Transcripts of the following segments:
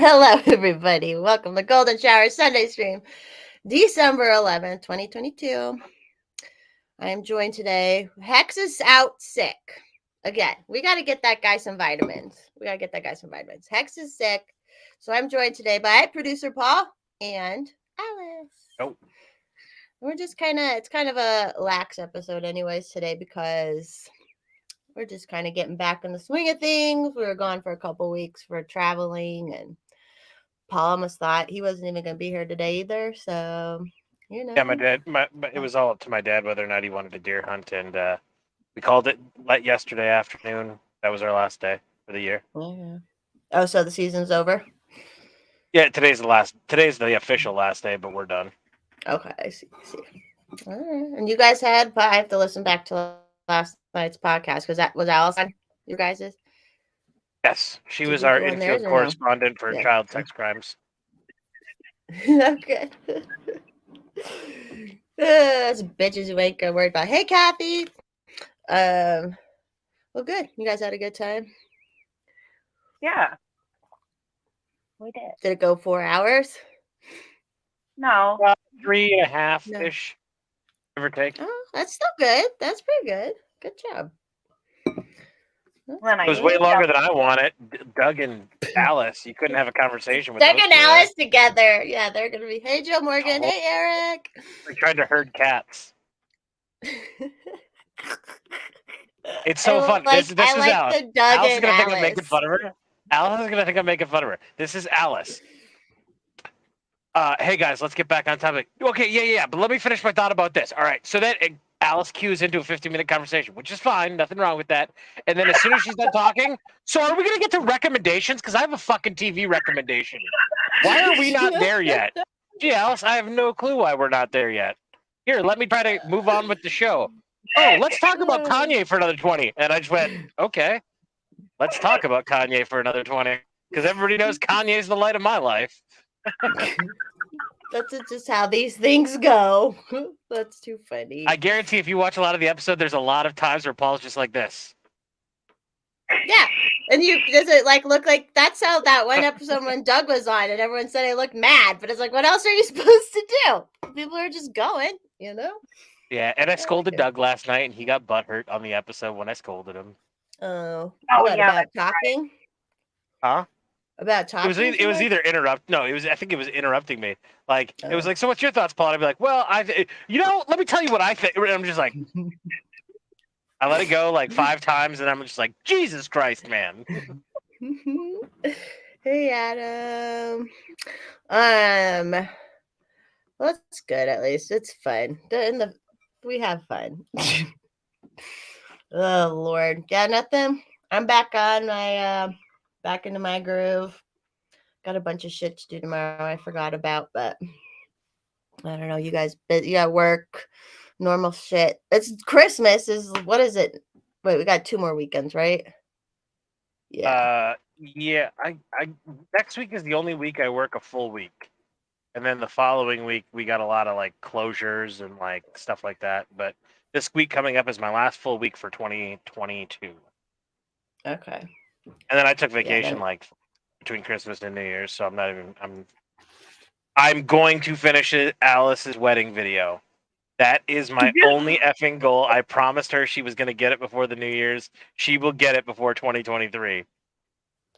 Hello, everybody. Welcome to Golden Shower Sunday Stream, December 11th, 2022. I am joined today. Hex is out sick. Again, we got to get that guy some vitamins. Hex is sick. So I'm joined today by producer Paul and Alice. Oh. We're just it's kind of a lax episode anyways today because we're just kind of getting back in the swing of things. We were gone for a couple weeks for traveling, and Paul almost thought he wasn't even going to be here today either. So, Yeah, my dad. It was all up to my dad whether or not he wanted a deer hunt, and we called it yesterday afternoon. That was our last day for the year. Yeah. Oh, so the season's over? Yeah, today's the official last day, but we're done. Okay, I see. All right. And you guys I have to listen back to last night's podcast because that was Alice on your guys's. Yes, she was our infield correspondent for child sex crimes. Okay. Those bitches who ain't gonna worry about. Hey, Kathy. Well, good. You guys had a good time? Yeah. We did. Did it go 4 hours? No. 3.5-ish, give or take. Oh, that's still good. That's pretty good. Good job. It was way longer than I wanted. Doug and Alice, you couldn't have a conversation with Doug and Alice together. Yeah, they're gonna be. Hey, Joe Morgan. Hey, Eric. We tried to herd cats. It's so fun. This is Alice. Alice is gonna think I'm making fun of her. Alice is gonna think I'm making fun of her. This is Alice. Hey guys, let's get back on topic. Okay, yeah. But let me finish my thought about this. All right, so then Alice cues into a 15-minute conversation, which is fine. Nothing wrong with that. And then as soon as she's done talking, so are we going to get to recommendations? Because I have a fucking TV recommendation. Why are we not there yet? Gee, Alice, I have no clue why we're not there yet. Here, let me try to move on with the show. Oh, let's talk about Kanye for another 20. And I just went, okay, let's talk about Kanye for another 20. Because everybody knows Kanye's the light of my life. That's just how these things go. That's too funny. I guarantee if you watch a lot of the episode, there's a lot of times where Paul's just like this. Yeah. And does it look like that's how that one episode when Doug was on and everyone said I looked mad, but it's like, what else are you supposed to do? People are just going, Yeah, and I scolded Doug last night and he got butthurt on the episode when I scolded him. Oh what, yeah, about talking? Huh? About talking? It was either interrupt. No, I think it was interrupting me. It was like, so what's your thoughts, Paul? And I'd be like, well, let me tell you what I think. And I'm just like, I let it go 5 times, and I'm just like, Jesus Christ, man. Hey, Adam. Well, that's good. At least it's fun. We have fun. Oh Lord, got nothing. I'm back on my. Back into my groove. Got a bunch of shit to do tomorrow I forgot about, but I don't know. You guys, you got work, normal shit. It's Christmas. What is it? Wait, we got 2 more weekends, right? Yeah. Yeah. I next week is the only week I work a full week, and then the following week we got a lot of closures and stuff like that. But this week coming up is my last full week for 2022. Okay. And then I took vacation between Christmas and New Year's, so I'm going to finish Alice's wedding video. That is my only effing goal. I promised her she was going to get it before the New Year's. She will get it before 2023.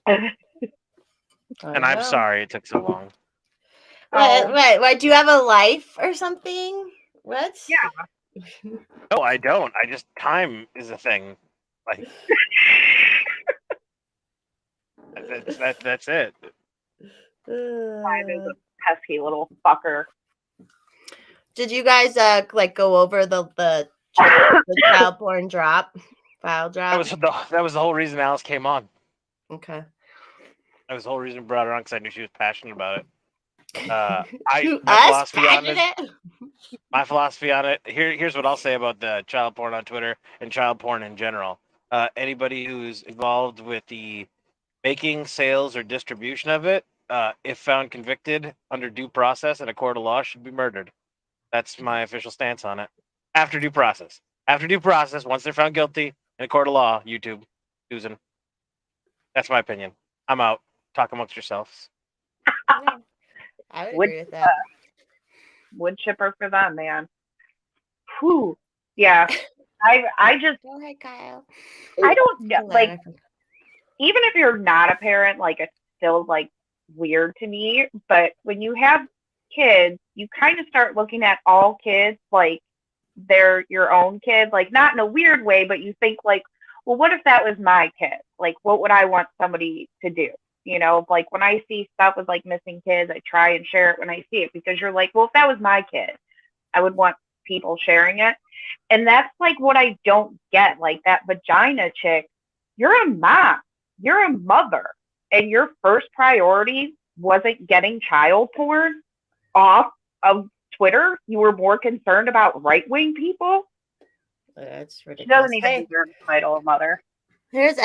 And I'm sorry it took so long. Wait, do you have a life or something? What? Yeah. No, I don't. Time is a thing. That's it. Time is a pesky little fucker. Did you guys go over the child porn file drop? That was the whole reason Alice came on. Okay. That was the whole reason I brought her on, because I knew she was passionate about it. My philosophy on it. Here's what I'll say about the child porn on Twitter and child porn in general. Anybody who's involved with the making, sales, or distribution of it, if found convicted under due process in a court of law, should be murdered. That's my official stance on it. After due process. Once they're found guilty in a court of law, YouTube, Susan. That's my opinion. I'm out. Talk amongst yourselves. I would Wood, agree with that. wood chipper for them, man. Whew. Yeah. I just, Go ahead, Kyle. I don't You get, can like, laugh. even if you're not a parent, like, it's still, like, weird to me. But when you have kids, you kind of start looking at all kids like they're your own kid, like, not in a weird way, but you think, like, well, what if that was my kid? Like, what would I want somebody to do? You know, like when I see stuff with like missing kids, I try and share it when I see it because you're like, well, if that was my kid, I would want people sharing it. And that's like what I don't get. Like that vagina chick, you're a mom, you're a mother, and your first priority wasn't getting child porn off of Twitter. You were more concerned about right wing people. That's She ridiculous. doesn't even deserve the title of mother. Here's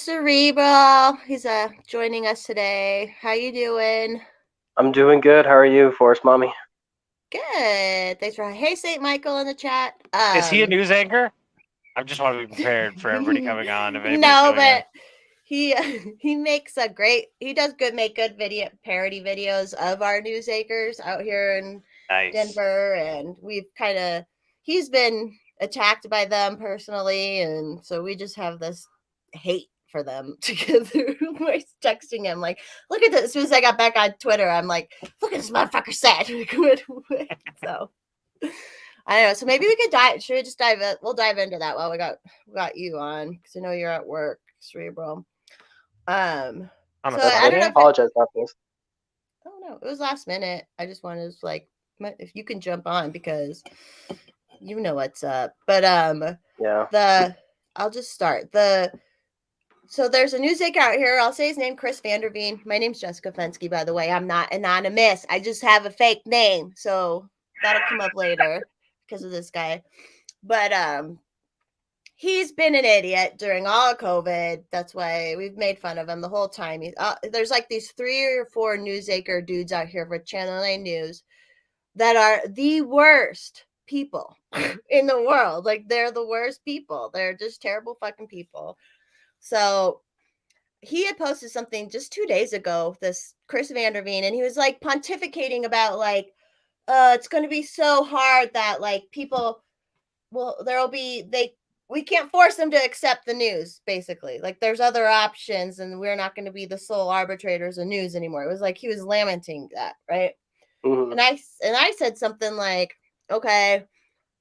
Cerebral. He's joining us today. How you doing? I'm doing good. How are you, Forest Mommy? Good. Thanks for hey Saint Michael in the chat. Is he a news anchor? I just want to be prepared for everybody coming on. If No, but he makes a great. He does make good video parody videos of our news anchors out here in nice. Denver, and he's been attacked by them personally, and so we just have this hate for them together. We're texting him like, look at this. As soon as I got back on Twitter, I'm like, look at this motherfucker said. So I don't know. So maybe we could dive. Should we just dive in? We'll dive into that while we got you on because I know you're at work, Cerebral. So I don't know. Apologize about this. Oh no, it was last minute. I just wanted to like if you can jump on because you know what's up. But yeah. I'll just start. So there's a news anchor out here. I'll say his name, Chris Vanderveen. My name's Jessica Fensky, by the way. I'm not anonymous. I just have a fake name. So that'll come up later because of this guy. But he's been an idiot during all of COVID. That's why we've made fun of him the whole time. There's like these 3 or 4 news anchor dudes out here for Channel 9 News that are the worst people in the world. Like they're the worst people. They're just terrible fucking people. So he had posted something just 2 days ago, this Chris Vanderveen, and he was like pontificating about like, it's going to be so hard that like people we can't force them to accept the news, basically. Like there's other options and we're not going to be the sole arbitrators of news anymore. It was like he was lamenting that, right? Mm-hmm. And I said something like, okay,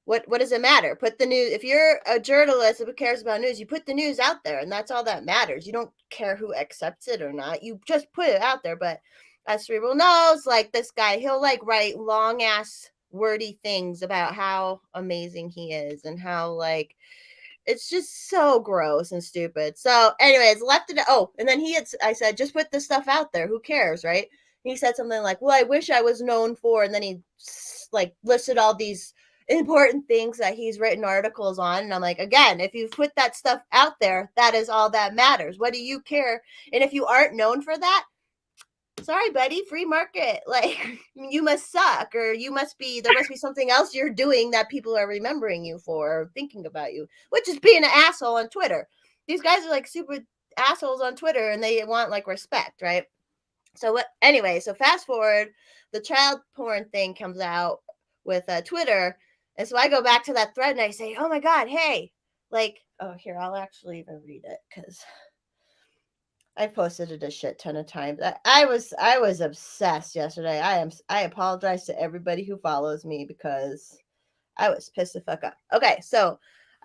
what does it matter? Put the news. If you're a journalist who cares about news, you put the news out there, and that's all that matters. You don't care who accepts it or not. You just put it out there. But as Cerebral knows, like this guy, he'll like write long ass wordy things about how amazing he is and how like it's just so gross and stupid. So, anyways, left it. Oh, and then I said, just put this stuff out there. Who cares, right? He said something like, well, I wish I was known for, and then he like listed all these important things that he's written articles on. And I'm like, again, if you put that stuff out there, that is all that matters. What do you care? And if you aren't known for that, sorry, buddy, free market. Like you must suck, or there must be something else you're doing that people are remembering you for or thinking about you, which is being an asshole on Twitter. These guys are like super assholes on Twitter and they want like respect, right? So anyway, so fast forward, the child porn thing comes out with Twitter. And so I go back to that thread and I say, oh my God, hey, like, oh, here, I'll actually even read it because I posted it a shit ton of times. I was obsessed yesterday. I apologize to everybody who follows me because I was pissed the fuck up. Okay, so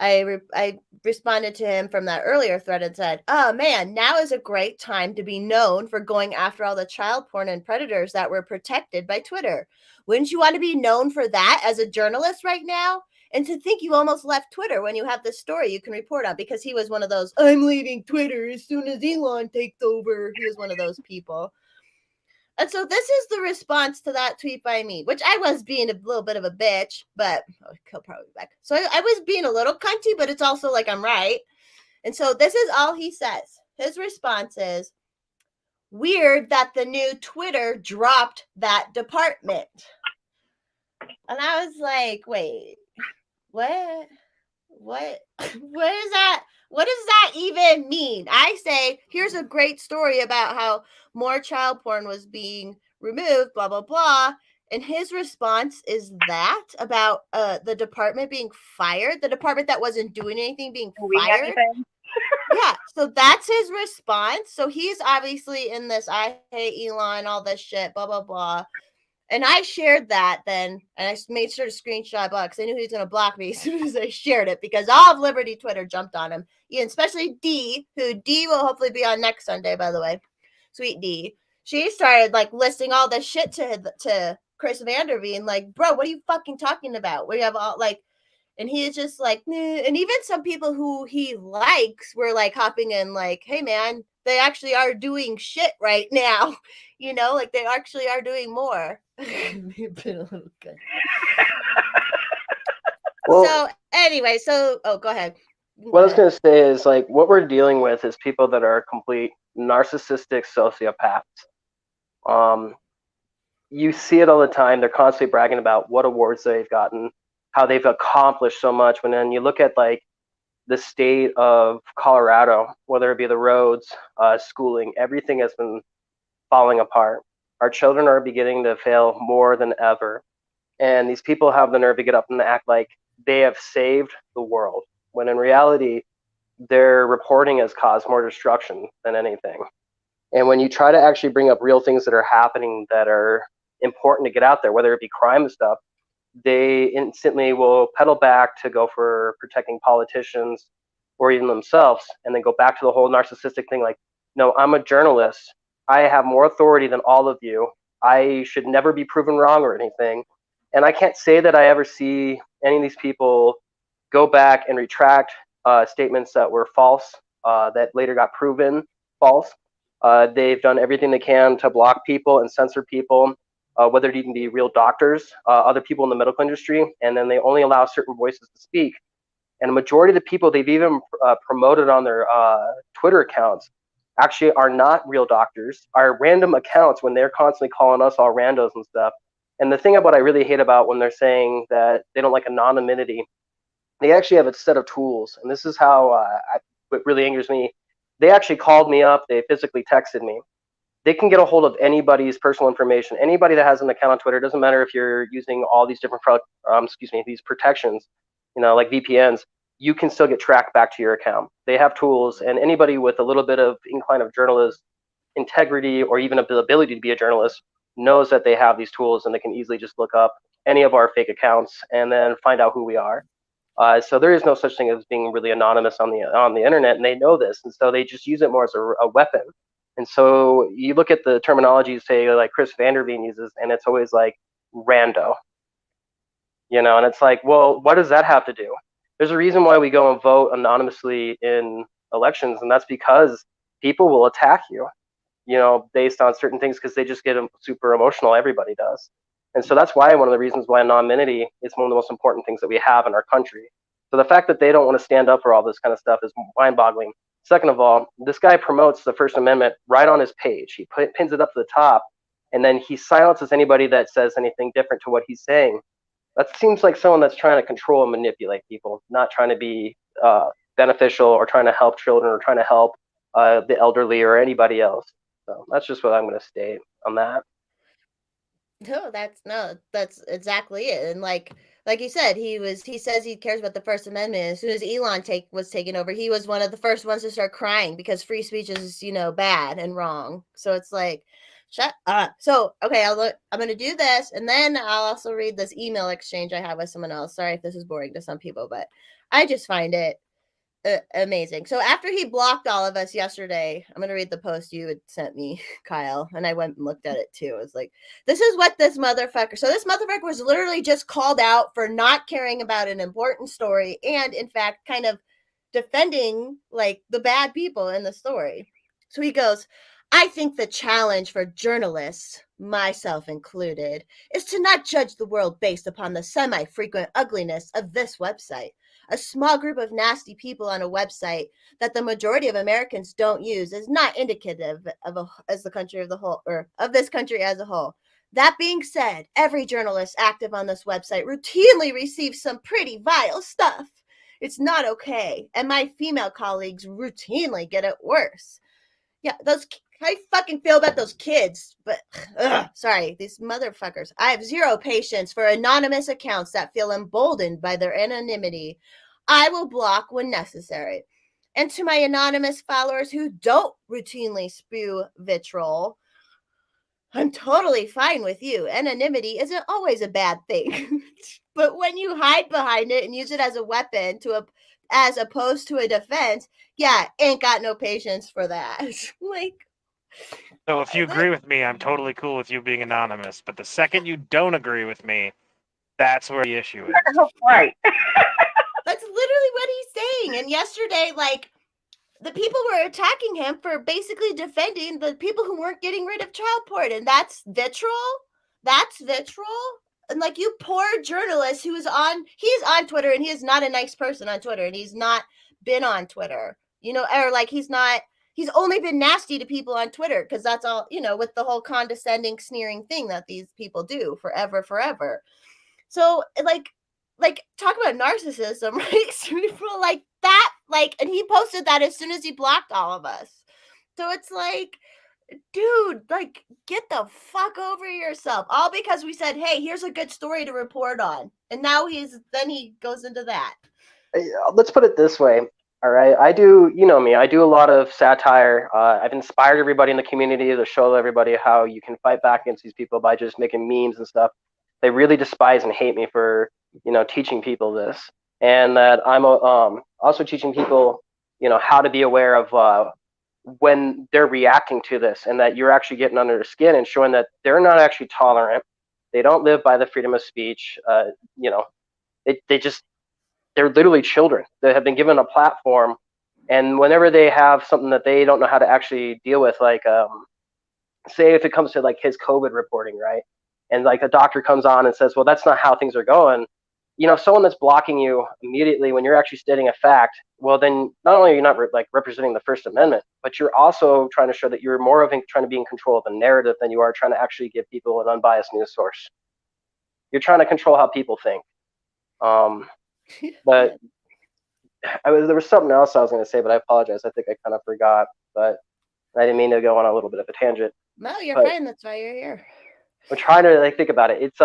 I responded to him from that earlier thread and said, oh man, now is a great time to be known for going after all the child porn and predators that were protected by Twitter. Wouldn't you want to be known for that as a journalist right now? And to think you almost left Twitter when you have this story you can report on, because he was one of those, I'm leaving Twitter as soon as Elon takes over. He was one of those people. And so this is the response to that tweet by me, which I was being a little bit of a bitch, but he'll probably be back. So I was being a little cunty, but it's also like I'm right. And so this is all he says. His response is, weird that the new Twitter dropped that department. And I was like, wait, what is that? What does that even mean? I say, here's a great story about how more child porn was being removed, blah, blah, blah. And his response is that about the department being fired, the department that wasn't doing anything being fired. Yeah, so that's his response. So he's obviously in this I hate Elon, all this shit, blah, blah, blah. And I shared that then, and I made sure to screenshot it because I knew he was going to block me as soon as I shared it, because all of Liberty Twitter jumped on him. Yeah, especially D, who D will hopefully be on next Sunday, by the way. Sweet D. She started like listing all this shit to Chris Vanderveen, like, bro, what are you fucking talking about? We have all like, and he's just like, nah. And even some people who he likes were like hopping in, like, hey man, they actually are doing shit right now. You know, like they actually are doing more. Well, so anyway, go ahead. What I was going to say is, like, what we're dealing with is people that are complete narcissistic sociopaths. You see it all the time. They're constantly bragging about what awards they've gotten, how they've accomplished so much. When then you look at like the state of Colorado, whether it be the roads, schooling, everything has been falling apart. Our children are beginning to fail more than ever. And these people have the nerve to get up and act like they have saved the world, when in reality, their reporting has caused more destruction than anything. And when you try to actually bring up real things that are happening that are important to get out there, whether it be crime and stuff, they instantly will pedal back to go for protecting politicians or even themselves, and then go back to the whole narcissistic thing like, no, I'm a journalist. I have more authority than all of you. I should never be proven wrong or anything. And I can't say that I ever see any of these people go back and retract statements that were false, that later got proven false. They've done everything they can to block people and censor people, whether it even be real doctors, other people in the medical industry, and then they only allow certain voices to speak. And a majority of the people they've even promoted on their Twitter accounts actually are not real doctors, are random accounts when they're constantly calling us all randos and stuff. And the thing about I really hate about when they're saying that they don't like anonymity, they actually have a set of tools. And this is how what really angers me. They actually called me up. They physically texted me. They can get a hold of anybody's personal information. Anybody that has an account on Twitter, doesn't matter if you're using all these different, these protections, like VPNs, you can still get tracked back to your account. They have tools, and anybody with a little bit of incline of journalist integrity or even the ability to be a journalist knows that they have these tools, and they can easily just look up any of our fake accounts and then find out who we are. So there is no such thing as being really anonymous on the internet, and they know this, and so they just use it more as a weapon. And so you look at the terminology, say like Chris Vanderveen uses, and it's always like rando, and it's like, well, what does that have to do? There's a reason why we go and vote anonymously in elections, and that's because people will attack you, based on certain things, because they just get super emotional. Everybody does. And so that's why one of the reasons why anonymity is one of the most important things that we have in our country. So the fact that they don't want to stand up for all this kind of stuff is mind-boggling. Second of all, this guy promotes the First Amendment right on his page. He pins it up to the top, and then he silences anybody that says anything different to what he's saying. That seems like someone that's trying to control and manipulate people, not trying to be beneficial or trying to help children or trying to help the elderly or anybody else. So that's just what I'm going to state on that. No, that's exactly it. And like you said, he says he cares about the First Amendment. As soon as Elon was taken over, he was one of the first ones to start crying because free speech is, bad and wrong. So it's like, shut up. So, okay, I'm going to do this, and then I'll also read this email exchange I have with someone else. Sorry if this is boring to some people, but I just find it amazing. So after he blocked all of us yesterday, I'm going to read the post you had sent me, Kyle, and I went and looked at it too. I was like, this is what this motherfucker. So this motherfucker was literally just called out for not caring about an important story and, in fact, kind of defending like the bad people in the story. So he goes, I think the challenge for journalists, myself included, is to not judge the world based upon the semi-frequent ugliness of this website. A small group of nasty people on a website that the majority of Americans don't use is not indicative as the country of the whole, or of this country as a whole. That being said, every journalist active on this website routinely receives some pretty vile stuff. It's not okay, and my female colleagues routinely get it worse. Yeah, those how you fucking feel about those kids? But sorry, these motherfuckers. I have zero patience for anonymous accounts that feel emboldened by their anonymity. I will block when necessary. And to my anonymous followers who don't routinely spew vitriol, I'm totally fine with you. Anonymity isn't always a bad thing. But when you hide behind it and use it as a weapon as opposed to a defense, yeah, ain't got no patience for that. Like, So if you agree with me, I'm totally cool with you being anonymous. But the second you don't agree with me, that's where the issue is. Right. that's literally what he's saying. And yesterday, like, the people were attacking him for basically defending the people who weren't getting rid of child porn. And that's vitriol. That's vitriol. And like, you poor journalist he's on Twitter, and he is not a nice person on Twitter, and he's not been on Twitter, or like he's only been nasty to people on Twitter because that's all, with the whole condescending, sneering thing that these people do forever. So like talk about narcissism, right? People like that, and he posted that as soon as he blocked all of us. So it's like, dude, like, get the fuck over yourself. All because we said, hey, here's a good story to report on. And now he goes into that. Let's put it this way. All right. I do a lot of satire. I've inspired everybody in the community to show everybody how you can fight back against these people by just making memes and stuff. They really despise and hate me for, teaching people this. And that I'm also teaching people, how to be aware of when they're reacting to this, and that you're actually getting under their skin and showing that they're not actually tolerant. They don't live by the freedom of speech. They're literally children that have been given a platform, and whenever they have something that they don't know how to actually deal with, like say if it comes to like his COVID reporting, right? And like a doctor comes on and says, well, that's not how things are going. Someone that's blocking you immediately when you're actually stating a fact, well, then not only are you not representing the First Amendment, but you're also trying to show that you're more of trying to be in control of the narrative than you are trying to actually give people an unbiased news source. You're trying to control how people think. But there was something else I was going to say, but I apologize. I think I kind of forgot, but I didn't mean to go on a little bit of a tangent. No, you're fine. That's why you're here. I'm trying to think about it. It's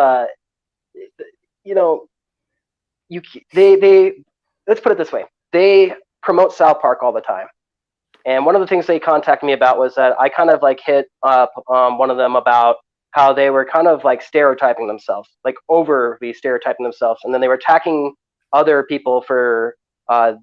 let's put it this way. They promote South Park all the time. And one of the things they contacted me about was that I kind of hit up one of them about how they were kind of stereotyping themselves, overly stereotyping themselves. And then they were attacking other people for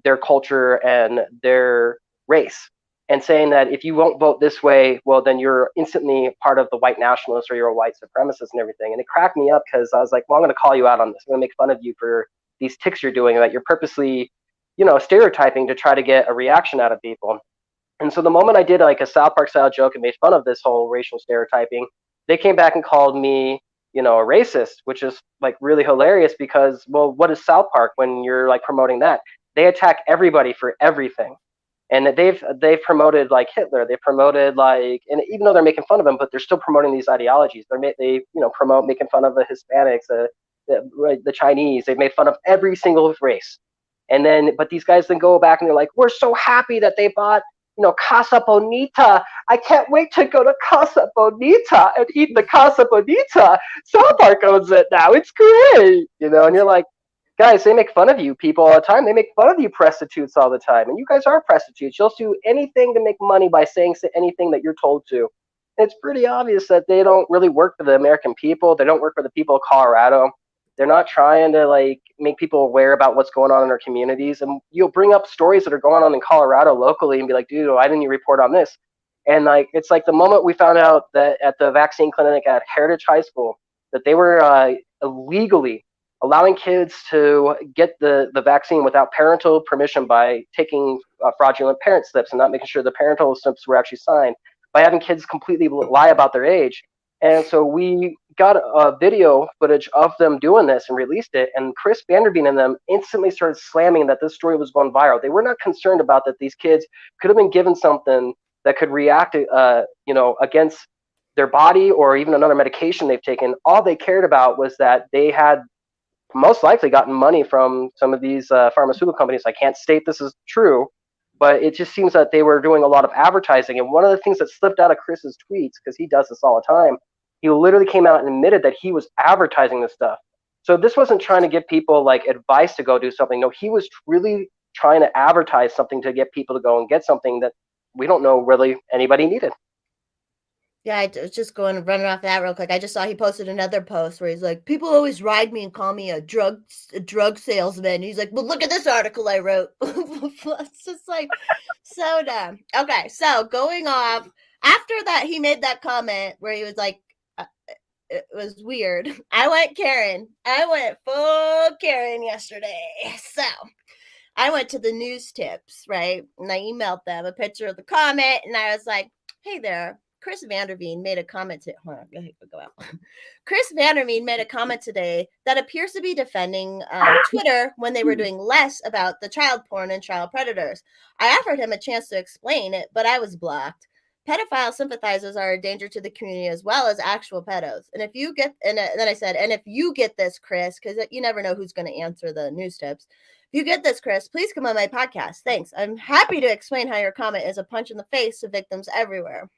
their culture and their race, and saying that if you won't vote this way, well, then you're instantly part of the white nationalists or you're a white supremacist and everything. And it cracked me up because I was like, well, I'm going to call you out on this. I'm going to make fun of you for these ticks you're doing, that you're purposely, stereotyping to try to get a reaction out of people. And so the moment I did a South Park style joke and made fun of this whole racial stereotyping, they came back and called me, a racist, which is really hilarious because, well, what is South Park when you're promoting that? They attack everybody for everything. And they've promoted Hitler. They promoted and even though they're making fun of him, but they're still promoting these ideologies. They promote making fun of the Hispanics, the Chinese. They've made fun of every single race. And then, but these guys then go back and they're like, we're so happy that they bought Casa Bonita. I can't wait to go to Casa Bonita and eat the Casa Bonita. South Park owns it now. It's great, And you're like, guys, they make fun of you people all the time. They make fun of you prostitutes all the time. And you guys are prostitutes. You'll do anything to make money by saying anything that you're told to. And it's pretty obvious that they don't really work for the American people. They don't work for the people of Colorado. They're not trying to make people aware about what's going on in their communities. And you'll bring up stories that are going on in Colorado locally and be like, dude, why didn't you report on this? And it's the moment we found out that at the vaccine clinic at Heritage High School, that they were illegally allowing kids to get the vaccine without parental permission by taking fraudulent parent slips and not making sure the parental slips were actually signed, by having kids completely lie about their age. And so we got a video footage of them doing this and released it. And Chris Vanderbeek and them instantly started slamming that this story was going viral. They were not concerned about that these kids could have been given something that could react, against their body or even another medication they've taken. All they cared about was that they had most likely gotten money from some of these pharmaceutical companies. I can't state this is true, but it just seems that they were doing a lot of advertising. And one of the things that slipped out of Chris's tweets, because he does this all the time, he literally came out and admitted that he was advertising this stuff. So this wasn't trying to give people like advice to go do something. No, he was really trying to advertise something to get people to go and get something that we don't know really anybody needed. Yeah, I was just going running off that real quick. I just saw he posted another post where he's like, people always ride me and call me a drug salesman. He's like, well, look at this article I wrote. It's just like so dumb. Okay, so going off after that, he made that comment where he was like, it was weird. I went Karen. I went full Karen yesterday. So I went to the news tips, right? And I emailed them a picture of the comment, and I was like, hey there. Chris Vanderveen made a comment hold on, go out. Chris Vanderveen made a comment today that appears to be defending Twitter when they were doing less about the child porn and child predators. I offered him a chance to explain it, but I was blocked. Pedophile sympathizers are a danger to the community as well as actual pedos. And if you get, and then I said, and if you get this, Chris, because you never know who's going to answer the news tips. If you get this, Chris, please come on my podcast. Thanks. I'm happy to explain how your comment is a punch in the face to victims everywhere.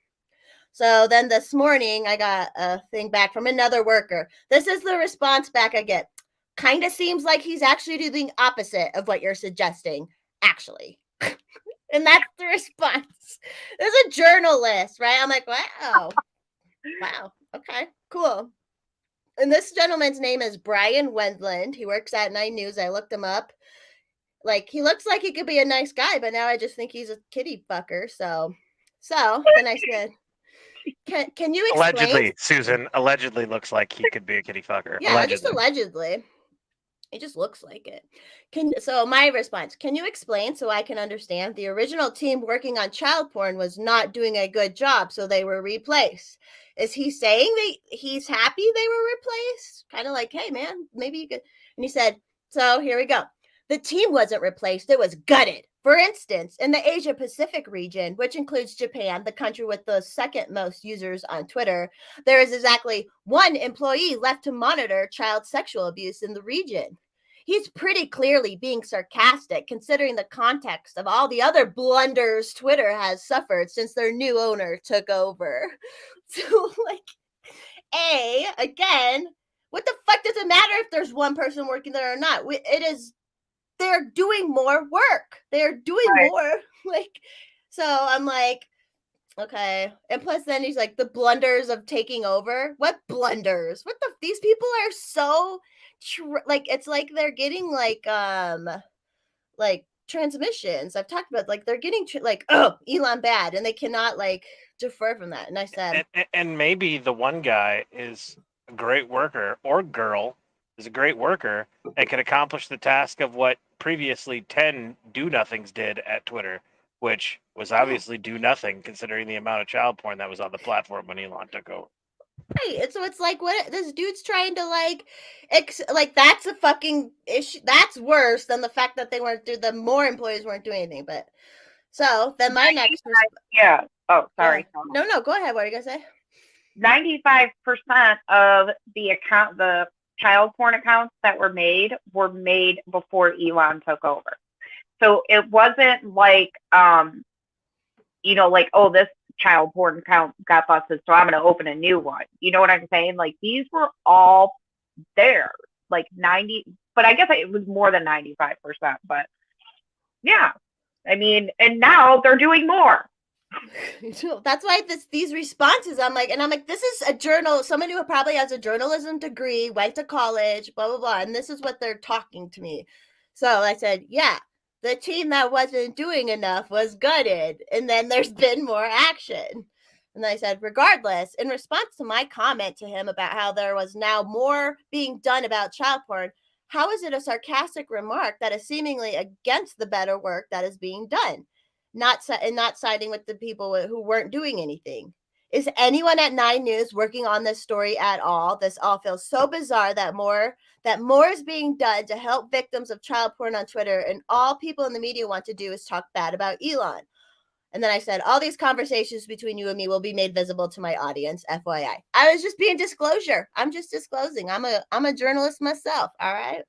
So then this morning, I got a thing back from another worker. This is the response back I get. Kind of seems like he's actually doing the opposite of what you're suggesting, actually. And that's the response. There's a journalist, right? I'm like, wow. Wow. Okay, cool. And this gentleman's name is Brian Wendland. He works at 9 News. I looked him up. Like, he looks like he could be a nice guy, but now I just think he's a kitty fucker. So then I said, Can you explain? Allegedly, Susan, allegedly looks like he could be a kitty fucker. Yeah, allegedly. Just allegedly. It just looks like it. So my response, can you explain so I can understand? The original team working on child porn was not doing a good job, so they were replaced. Is he saying he's happy they were replaced? Kind of like, hey, man, maybe you could. And he said, so here we go. The team wasn't replaced. It was gutted. For instance, in the Asia Pacific region, which includes Japan, the country with the second most users on Twitter, there is exactly 1 employee left to monitor child sexual abuse in the region. He's pretty clearly being sarcastic considering the context of all the other blunders Twitter has suffered since their new owner took over. So, like, again, what the fuck does it matter if there's 1 person working there or not? They're doing more work. They're doing more. Like, so I'm like, okay. And plus then he's like, the blunders of taking over. What blunders? These people are so, it's like they're getting like transmissions. I've talked about, like, they're getting Elon bad, and they cannot like defer from that. And I said, and maybe the one guy is a great worker, or girl is a great worker and can accomplish the task of what previously 10 do-nothings did at Twitter, which was obviously do nothing considering the amount of child porn that was on the platform when Elon took over. Right. And so it's like, what this dude's trying to that's a fucking issue. That's worse than the fact that the more employees weren't doing anything. But so then my next yeah. Oh, sorry. Yeah. No, go ahead. What are you gonna say? 95% of the child porn accounts that were made before Elon took over. So it wasn't like, like, oh, this child porn account got busted, so I'm going to open a new one. You know what I'm saying? Like, these were all there, like 90, but I guess it was more than 95%. But yeah, I mean, and now they're doing more. That's why these responses, I'm like, this is a somebody who probably has a journalism degree, went to college, blah, blah, blah. And this is what they're talking to me. So I said, yeah, the team that wasn't doing enough was gutted. And then there's been more action. And I said, regardless, in response to my comment to him about how there was now more being done about child porn, how is it a sarcastic remark that is seemingly against the better work that is being done? Not siding with the people who weren't doing anything. Is anyone at 9 News working on this story at all? This all feels so bizarre that more is being done to help victims of child porn on Twitter, and all people in the media want to do is talk bad about Elon. And then I said, all these conversations between you and me will be made visible to my audience, FYI. I was just being disclosure. I'm just disclosing. I'm a journalist myself. All right.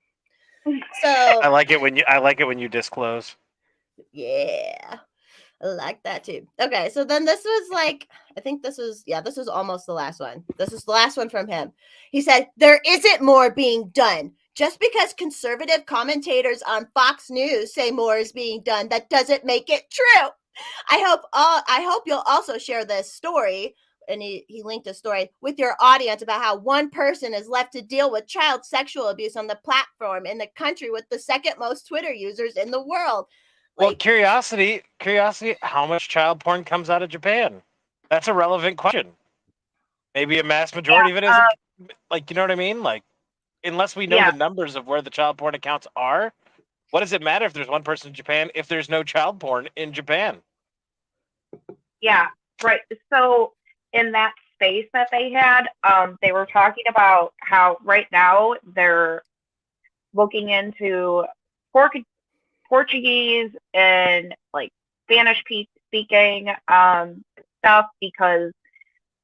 So I like it when you disclose. Yeah. I like that too. Okay, so then this was like, I think this was almost the last one. This is the last one from him. He said, "There isn't more being done. Just because conservative commentators on Fox News say more is being done, that doesn't make it true. I hope you'll also share this story." And he linked a story with your audience about how one person is left to deal with child sexual abuse on the platform in the country with the second most Twitter users in the world. Well, Like, curiosity, how much child porn comes out of Japan? That's a relevant question. Maybe a mass majority of it isn't. Like, you know what I mean? Like, unless we know Yeah. the numbers of where the child porn accounts are, what does it matter if there's one person in Japan if there's no child porn in Japan? Yeah, right. So in that space that they had, they were talking about how right now they're looking into Portuguese and like Spanish speaking stuff, because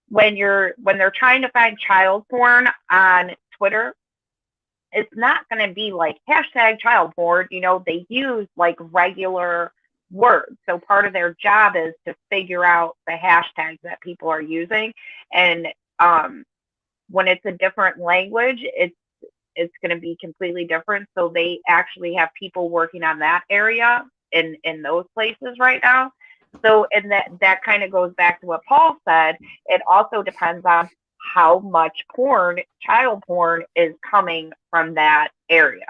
when they're trying to find child porn on Twitter, it's not going to be like hashtag child porn. They use like regular words. So part of their job is to figure out the hashtags that people are using. And when it's a different language, it's going to be completely different. So they actually have people working on that area in those places right now. So, and that kind of goes back to what Paul said. It also depends on how much child porn, is coming from that area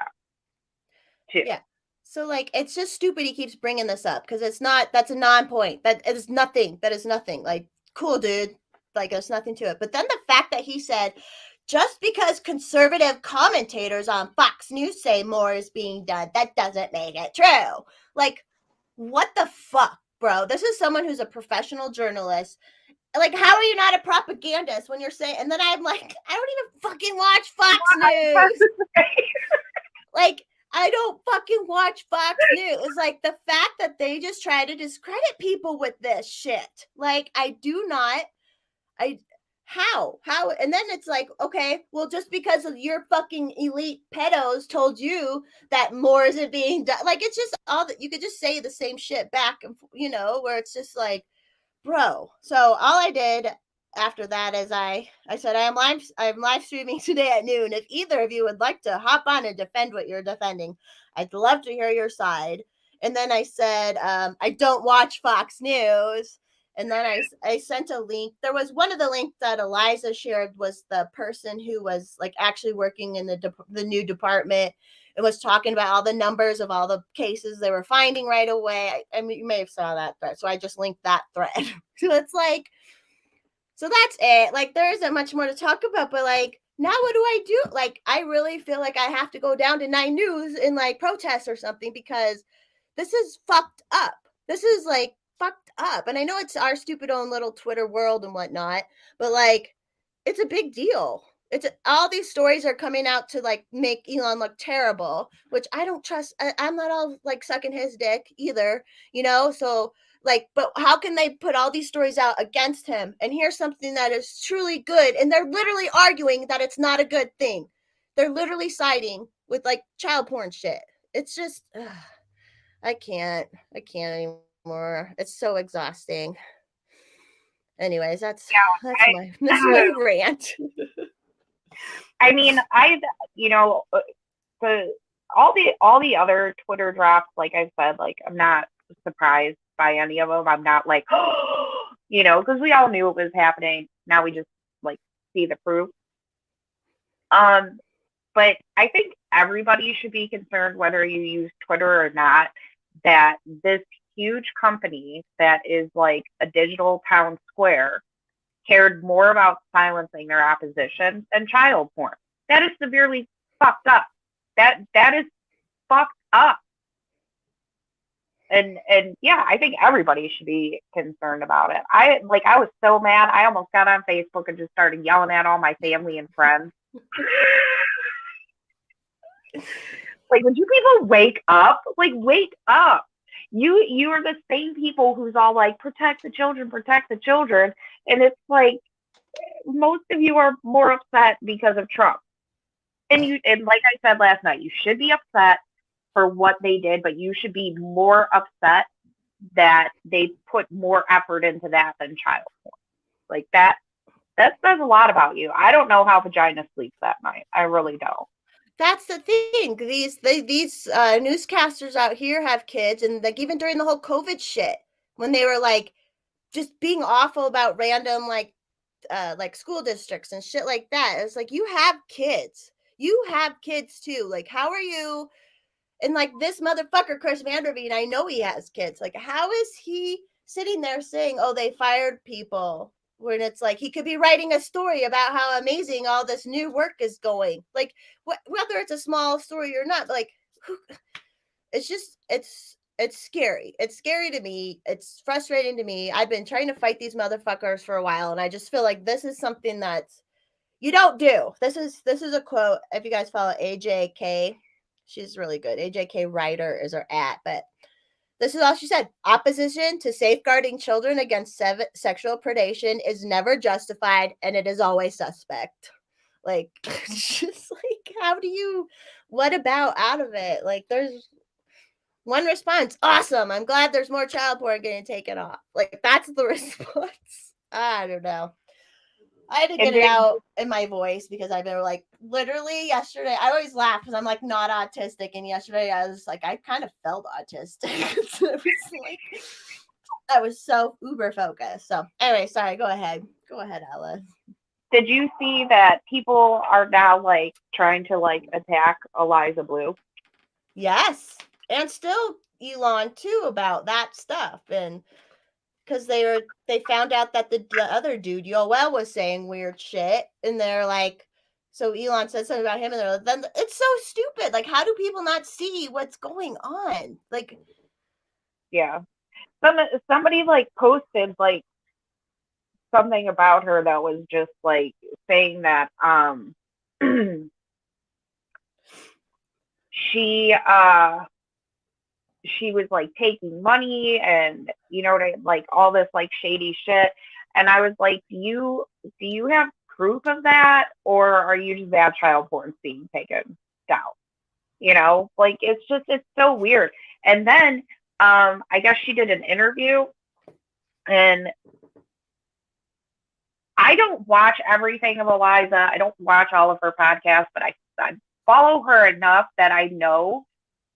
too. yeah. So like it's just stupid he keeps bringing this up because that's a non-point. That is nothing. That is nothing. Like, cool, dude. Like, there's nothing to it. But then the fact that he said, just because conservative commentators on Fox News say more is being done, that doesn't make it true. Like, what the fuck, bro? This is someone who's a professional journalist. Like, how are you not a propagandist when you're saying? And then I'm like, I don't even fucking watch Fox News. Like, I don't fucking watch Fox News. It's like the fact that they just try to discredit people with this shit. Like, how? And then it's like, okay, well, just because of your fucking elite pedos told you that more isn't being done. Like, it's just all that you could just say the same shit back, where it's just like, bro. So all I did after that is I said I'm live streaming today at noon. If either of you would like to hop on and defend what you're defending, I'd love to hear your side. And then I said I don't watch Fox News. And then I sent a link. There was one of the links that Eliza shared was the person who was like actually working in the new department. It was talking about all the numbers of all the cases they were finding right away. I mean, you may have saw that thread. So I just linked that thread. So it's like, so that's it. Like, there isn't much more to talk about, but like, now what do I do? Like, I really feel like I have to go down to 9 News and like protest or something because this is fucked up. This is like fucked up. And I know it's our stupid own little Twitter world and whatnot, but like, it's a big deal. All these stories are coming out to like make Elon look terrible, which I don't trust. I'm not all like sucking his dick either, so like, but how can they put all these stories out against him and here's something that is truly good and they're literally arguing that it's not a good thing. They're literally siding with like child porn shit. It's just I can't anymore. It's so exhausting. Anyways, that's my rant. I mean, all the other Twitter drops, like I said, like I'm not surprised by any of them. I'm not like, because we all knew it was happening. Now we just like see the proof. But I think everybody should be concerned, whether you use Twitter or not, that this huge company that is like a digital town square cared more about silencing their opposition than child porn. That is severely fucked up. That is fucked up. And yeah, I think everybody should be concerned about it. I was so mad. I almost got on Facebook and just started yelling at all my family and friends. Like, would you people wake up? Like, wake up. You are the same people who's all like, protect the children. And it's like, most of you are more upset because of Trump. And like I said last night, you should be upset for what they did, but you should be more upset that they put more effort into that than child porn. Like that says a lot about you. I don't know how vagina sleeps that night. I really don't. That's the thing. These newscasters out here have kids, and like even during the whole COVID shit, when they were like just being awful about random like school districts and shit like that. It's like, you have kids. You have kids too. Like, how are you? And like this motherfucker, Chris Vanderbeek, I know he has kids. Like, how is he sitting there saying, oh, they fired people? When it's like he could be writing a story about how amazing all this new work is going. Like, whether it's a small story or not, like, it's just, it's scary. It's scary to me. It's frustrating to me. I've been trying to fight these motherfuckers for a while, and I just feel like this is something that you don't do. This is a quote. If you guys follow AJK, she's really good. AJK Writer is her @ but this is all she said. Opposition to safeguarding children against sexual predation is never justified, and it is always suspect. Like, just like, how do you, what about out of it? Like, there's one response. Awesome. I'm glad there's more child porn getting taken off. Like, that's the response. I don't know. I had to get it out in my voice because I've been like, literally yesterday, I always laugh because I'm like not autistic. And yesterday I was like, I kind of felt autistic. So it was like, I was so uber focused. So anyway, sorry, go ahead. Go ahead, Alice. Did you see that people are now like trying to like attack Eliza Blue? Yes. And still Elon too about that stuff. And because they found out that the other dude, Yoel, was saying weird shit. And they're like, so Elon said something about him, and they're like, then it's so stupid. Like, how do people not see what's going on? Like, yeah. Somebody like posted like something about her that was just like saying that she was like taking money and like all this like shady shit, and I was like, do you have proof of that, or are you just bad child porn being taken down? Like it's so weird. And then I guess she did an interview, and I don't watch everything of Eliza. I don't watch all of her podcasts, but I follow her enough that I know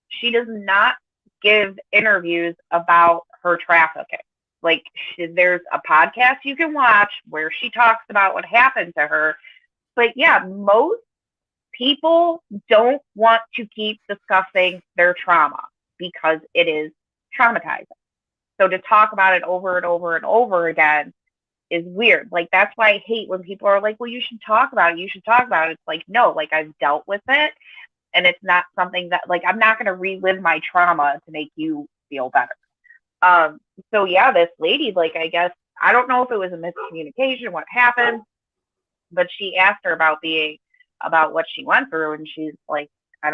she does not give interviews about her trafficking. Like, there's a podcast you can watch where she talks about what happened to her. But yeah, most people don't want to keep discussing their trauma because it is traumatizing. So to talk about it over and over and over again is weird. Like, that's why I hate when people are like, well, you should talk about it. You should talk about it. It's like, no, like I've dealt with it. And it's not something that, like, I'm not going to relive my trauma to make you feel better. So yeah, this lady, like, I guess, I don't know if it was a miscommunication, what happened, but she asked her about what she went through. And she's like, I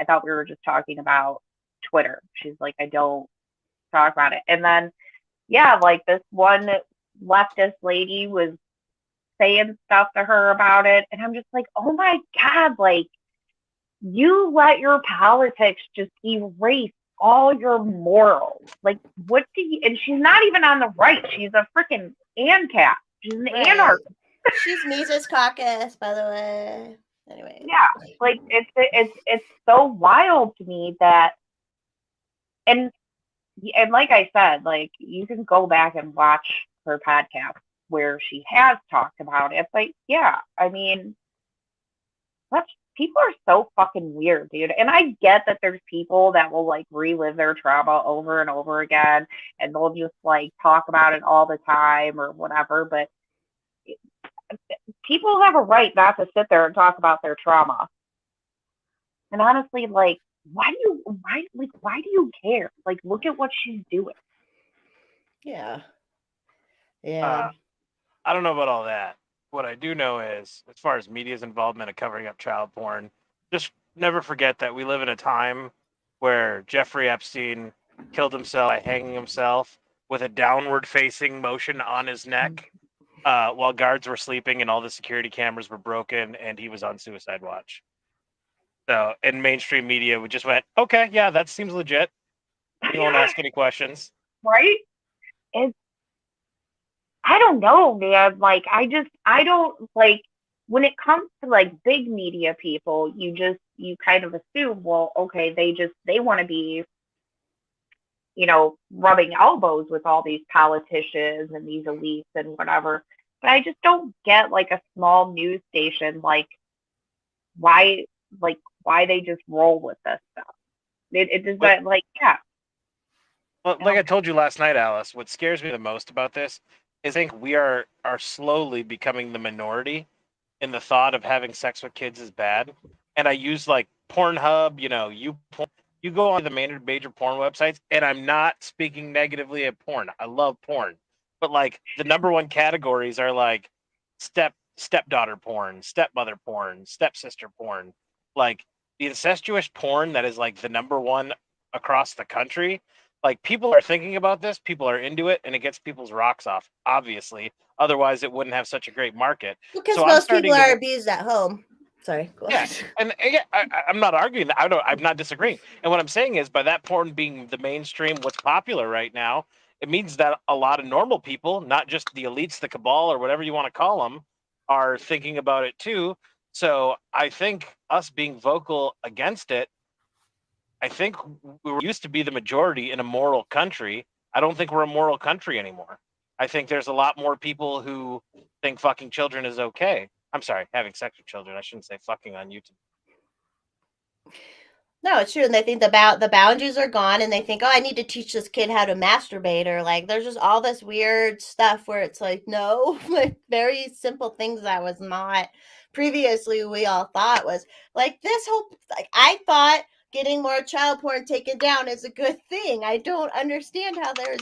thought we were just talking about Twitter. She's like, I don't talk about it. And then, yeah, like this one leftist lady was saying stuff to her about it. And I'm just like, oh my God, like, you let your politics just erase all your morals. Like, what do you, and she's not even on the right. She's a freaking ANCAP. She's an anarchist. She's Mises Caucus, by the way. Anyway. Yeah, like, it's so wild to me that, and like I said, like, you can go back and watch her podcast where she has talked about it. But yeah, I mean, people are so fucking weird, dude. And I get that there's people that will like relive their trauma over and over again, and they'll just like talk about it all the time or whatever. But people have a right not to sit there and talk about their trauma. And honestly, like, why do you care? Like, look at what she's doing. Yeah. Yeah. I don't know about all that. What I do know is, as far as media's involvement in covering up child porn, just never forget that we live in a time where Jeffrey Epstein killed himself by hanging himself with a downward-facing motion on his neck while guards were sleeping and all the security cameras were broken and he was on suicide watch. So, and mainstream media would just went, okay, yeah, that seems legit. We won't ask any questions. Right? It's, I don't know, man. Like, I don't like when it comes to like big media people, you kind of assume, well, okay, they want to be, rubbing elbows with all these politicians and these elites and whatever. But I just don't get like a small news station, why, why they just roll with this stuff. It is But, that, like, yeah. well, like I told you last night, Alice, what scares me the most about this is I think we are slowly becoming the minority in the thought of having sex with kids is bad. And I use like Pornhub, you go on the major porn websites, and I'm not speaking negatively of porn. I love porn. But like the number one categories are like stepdaughter porn, stepmother porn, stepsister porn. Like the incestuous porn that is like the number one across the country. Like people are thinking about this, people are into it, and it gets people's rocks off, obviously. Otherwise it wouldn't have such a great market. Because So I'm most people starting are to abused at home. Sorry. Go yeah, ahead. and yeah, I'm not arguing that. I'm not disagreeing. And what I'm saying is, by that porn being the mainstream, what's popular right now, it means that a lot of normal people, not just the elites, the cabal, or whatever you want to call them, are thinking about it too. So I think us being vocal against it, I think we were used to be the majority in a moral country. I don't think we're a moral country anymore. I think there's a lot more people who think fucking children is okay. I'm sorry, having sex with children. I shouldn't say fucking on YouTube. No, it's true. And they think the boundaries are gone, and they think, oh, I need to teach this kid how to masturbate, or like there's just all this weird stuff where it's like, no, like very simple things that was not previously we all thought was like this whole like I thought getting more child porn taken down is a good thing. I don't understand how there's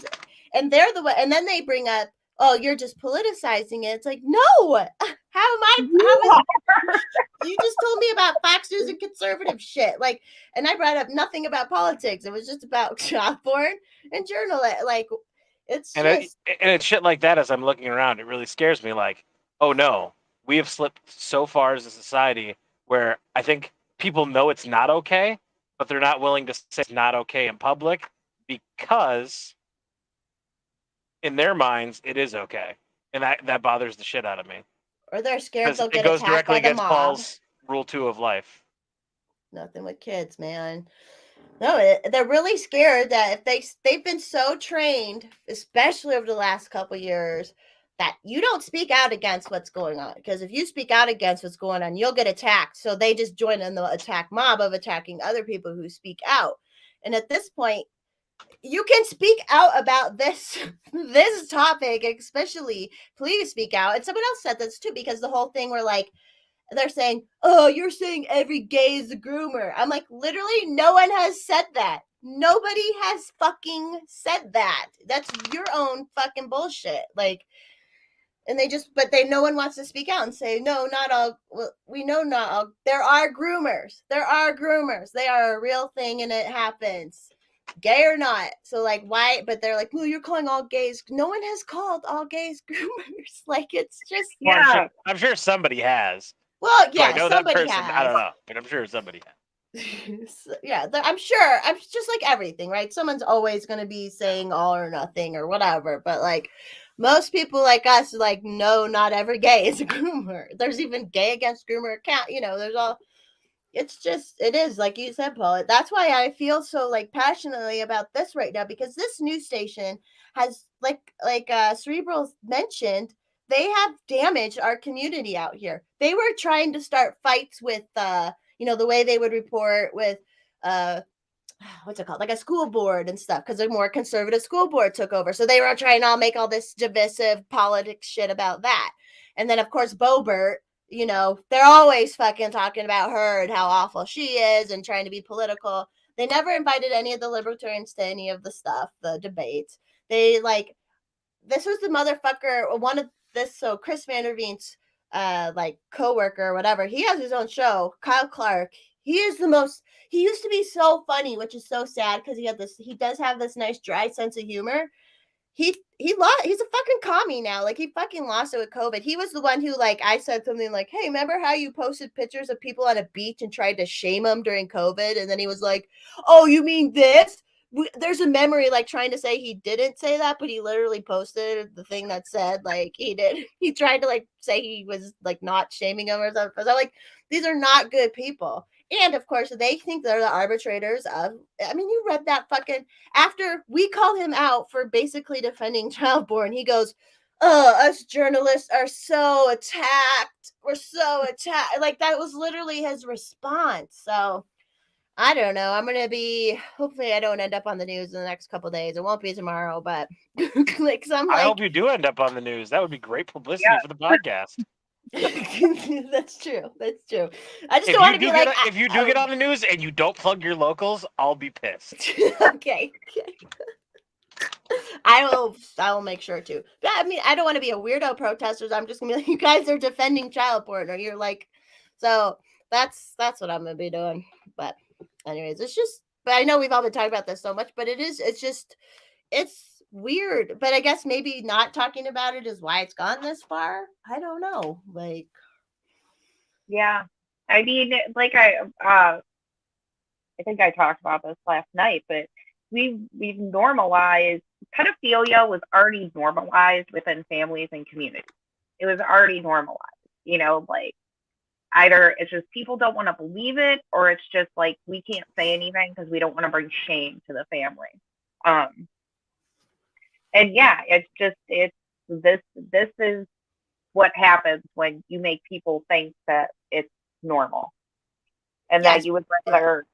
and they're the one and then they bring up, oh, you're just politicizing it. It's like, no, how is you just told me about Fox News and conservative shit. Like, and I brought up nothing about politics. It was just about child porn and journalism. Like, it's And just it's shit like that. As I'm looking around, it really scares me. Like, oh no, we have slipped so far as a society where I think people know it's not okay, but they're not willing to say it's not okay in public because, in their minds, it is okay, and that bothers the shit out of me or they're scared because they'll it get goes attacked directly by the against mob. Paul's rule 2 of life. Nothing with kids, man. No, they're really scared that if they've been so trained, especially over the last couple years, that you don't speak out against what's going on. Because if you speak out against what's going on, you'll get attacked. So they just join in the attack mob of attacking other people who speak out. And at this point, you can speak out about this this topic, especially please speak out. And someone else said this too, because the whole thing where like they're saying, oh, you're saying every gay is a groomer. I'm like, literally, no one has said that. Nobody has fucking said that. That's your own fucking bullshit. Like, and no one wants to speak out and say, no, not all. Well, we know not all. There are groomers. There are groomers. They are a real thing and it happens. Gay or not. So, like, why? But they're like, well, you're calling all gays. No one has called all gays groomers. Like, it's just. Well, Yeah. I'm sure somebody has. Well, Do I yeah, know that somebody person? I don't has. know, but I'm sure somebody has. Yeah, I'm sure. I'm just like everything, right? Someone's always going to be saying all or nothing or whatever. But like most people like us, like, no, not every gay is a groomer. There's even gay against groomer account. There's all. It is like you said, Paul. That's why I feel so like passionately about this right now, because this news station has Cerebral mentioned, they have damaged our community out here. They were trying to start fights with the way they would report with uh what's it called, like a school board and stuff, because a more conservative school board took over, so they were trying to all make all this divisive politics shit about that. And then of course Boebert, they're always fucking talking about her and how awful she is and trying to be political. They never invited any of the libertarians to any of the stuff, the debates. They like this was the motherfucker, one of this, so Chris Vanderveen's like coworker or whatever, he has his own show, Kyle Clark. He used to be so funny, which is so sad because he does have this nice dry sense of humor. he's a fucking commie now. Like, he fucking lost it with COVID. He was the one who, like, I said something like, hey, remember how you posted pictures of people on a beach and tried to shame them during COVID? And then he was like, oh, you mean this? There's a memory, like, trying to say he didn't say that, but he literally posted the thing that said, like, he did. He tried to, like, say he was, like, not shaming him or something. So, like, these are not good people. And, of course, they think they're the arbitrators of, I mean, you read that fucking, after we called him out for basically defending child porn, he goes, oh, us journalists are so attacked. We're so attacked. Like, that was literally his response. So, I don't know. I'm gonna be. Hopefully, I don't end up on the news in the next couple days. It won't be tomorrow, but like, I'm I like, hope you do end up on the news. That would be great publicity Yeah. for the podcast. that's true. That's true. I just If don't want you to do be like, if you do get on the news and you don't plug your locals, I'll be pissed. okay. I will make sure to. Yeah, I mean, I don't want to be a weirdo protesters. I'm just gonna be like, you guys are defending child porn, or you're like, so that's what I'm gonna be doing. But anyways, it's just, but I know we've all been talking about this so much, but it's weird. But I guess maybe not talking about it is why it's gone this far. I don't know. Like, Yeah. I mean, like I think I talked about this last night, but we've normalized pedophilia was already normalized within families and communities. It was already normalized, like either it's just people don't want to believe it, or it's just like we can't say anything because we don't want to bring shame to the family. And yeah, it's this is what happens when you make people think that it's normal and yes, that you would rather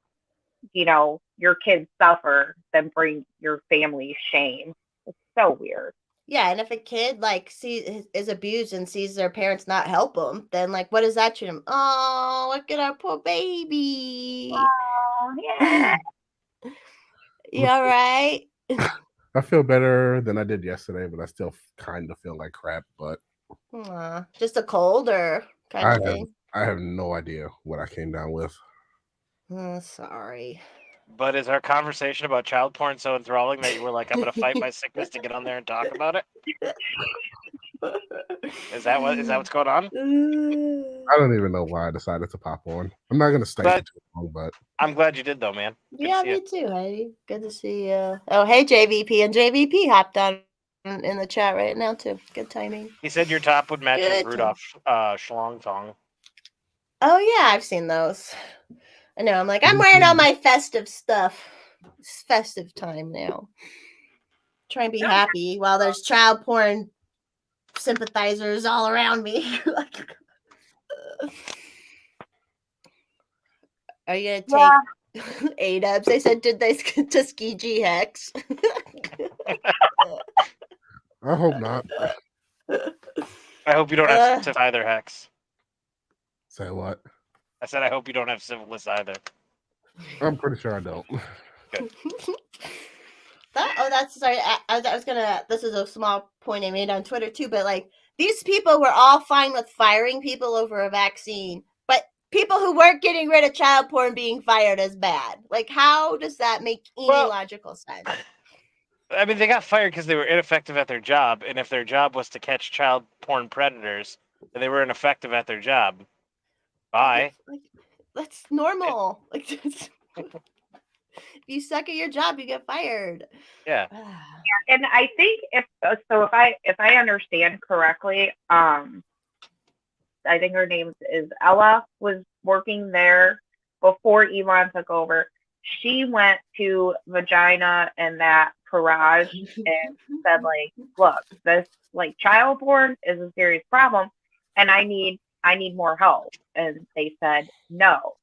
your kids suffer than bring your family shame. It's so weird. yeah. And if a kid like is abused and sees their parents not help them, then like, what does that to them? Oh, look at our poor baby. Oh, yeah. You all right? I feel better than I did yesterday, but I still kind of feel like crap. But Aw, just a cold or kind of thing. I have no idea what I came down with. Sorry. But is our conversation about child porn so enthralling that you were like, I'm going to fight my sickness to get on there and talk about it? Is that what's going on? I don't even know why I decided to pop on. I'm not gonna stay for too long, but I'm glad you did though, man. Yeah, me too, Heidi. Good to see you. Oh, hey, JVP. And JVP hopped on in the chat right now, too. Good timing. He said your top would match his Good Rudolph schlong thong. Oh, yeah, I've seen those. I know. I'm like, I'm wearing all my festive stuff. It's festive time now. Try and be happy while there's child porn sympathizers all around me. Are you gonna take A-dubs? They said, did they Tuskegee Hex? I hope not. I hope you don't have syphilis either, Hex. Say what? I said I hope you don't have syphilis either. I'm pretty sure I don't. Good. That's sorry. I was gonna. This is a small point I made on Twitter too, but like these people were all fine with firing people over a vaccine, but people who weren't getting rid of child porn being fired is bad. Like, how does that make any logical sense? I mean, they got fired because they were ineffective at their job, and if their job was to catch child porn predators, then they were ineffective at their job. Bye. That's normal. Like, if you suck at your job, you get fired. Yeah. And I think if I understand correctly, I think her name is Ella, was working there before Elon took over. She went to Vagina and that Courage and said, like, look, this like child porn is a serious problem and I need more help. And they said no.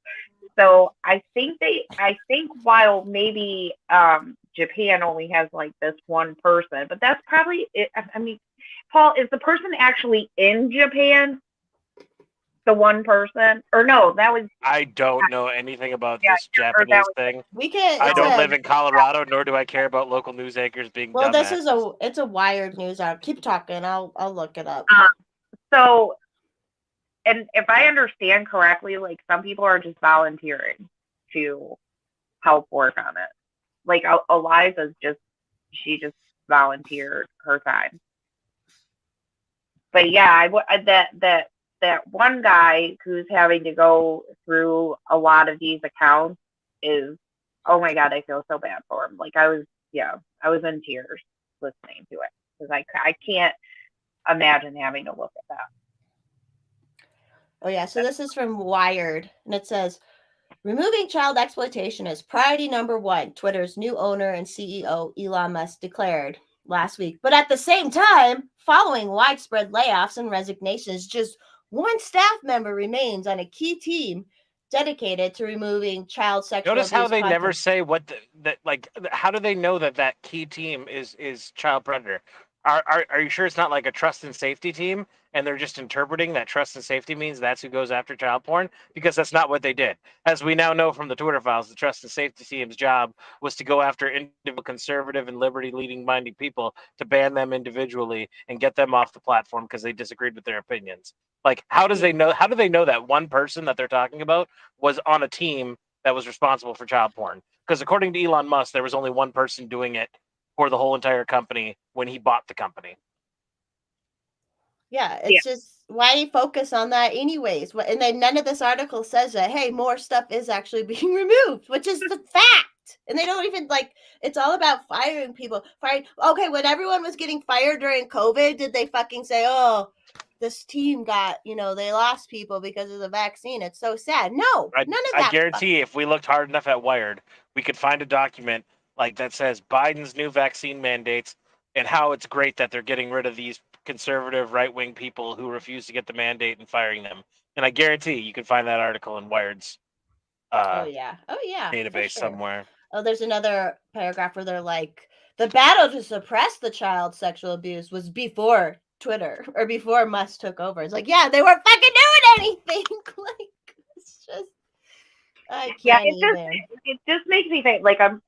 So I think while maybe Japan only has like this one person, but that's probably it. I mean, Paul, is the person actually in Japan? The one person, or no? That was. I don't know anything about this Japanese thing. I don't live in Colorado, nor do I care about local news anchors being. Well, this is it's a Wired news out. Keep talking. I'll look it up. So, and if I understand correctly, like some people are just volunteering to help work on it. Like Eliza's she just volunteer her time. But yeah, that one guy who's having to go through a lot of these accounts is, oh my God, I feel so bad for him. Like I was in tears listening to it because I can't imagine having to look at that. Oh yeah, so this is from Wired, and it says, removing child exploitation is priority number one, Twitter's new owner and CEO Elon Musk declared last week. But at the same time, following widespread layoffs and resignations, just one staff member remains on a key team dedicated to removing child sexual Notice abuse how they never content. say what that like. How do they know that key team is child predator? Are you sure it's not like a trust and safety team, and they're just interpreting that trust and safety means that's who goes after child porn? Because that's not what they did. As we now know from the Twitter files, the trust and safety team's job was to go after individual conservative and liberty leading minded people to ban them individually and get them off the platform because they disagreed with their opinions. Like, how do they know that one person that they're talking about was on a team that was responsible for child porn? Because according to Elon Musk, there was only one person doing it for the whole entire company when he bought the company. Yeah, it's just why focus on that anyways? And then none of this article says that, hey, more stuff is actually being removed, which is the fact. And they don't even it's all about firing people. Okay, when everyone was getting fired during COVID, did they fucking say, oh, this team got, they lost people because of the vaccine? It's so sad. No, none of that. I guarantee if we looked hard enough at Wired, we could find a document like that says Biden's new vaccine mandates and how it's great that they're getting rid of these conservative right-wing people who refuse to get the mandate and firing them. And I guarantee you can find that article in Wired's database somewhere. Oh, there's another paragraph where they're like, the battle to suppress the child sexual abuse was before Twitter or before Musk took over. It's like, yeah, they weren't fucking doing anything. It's just, I can't even. It just makes me think, like, I'm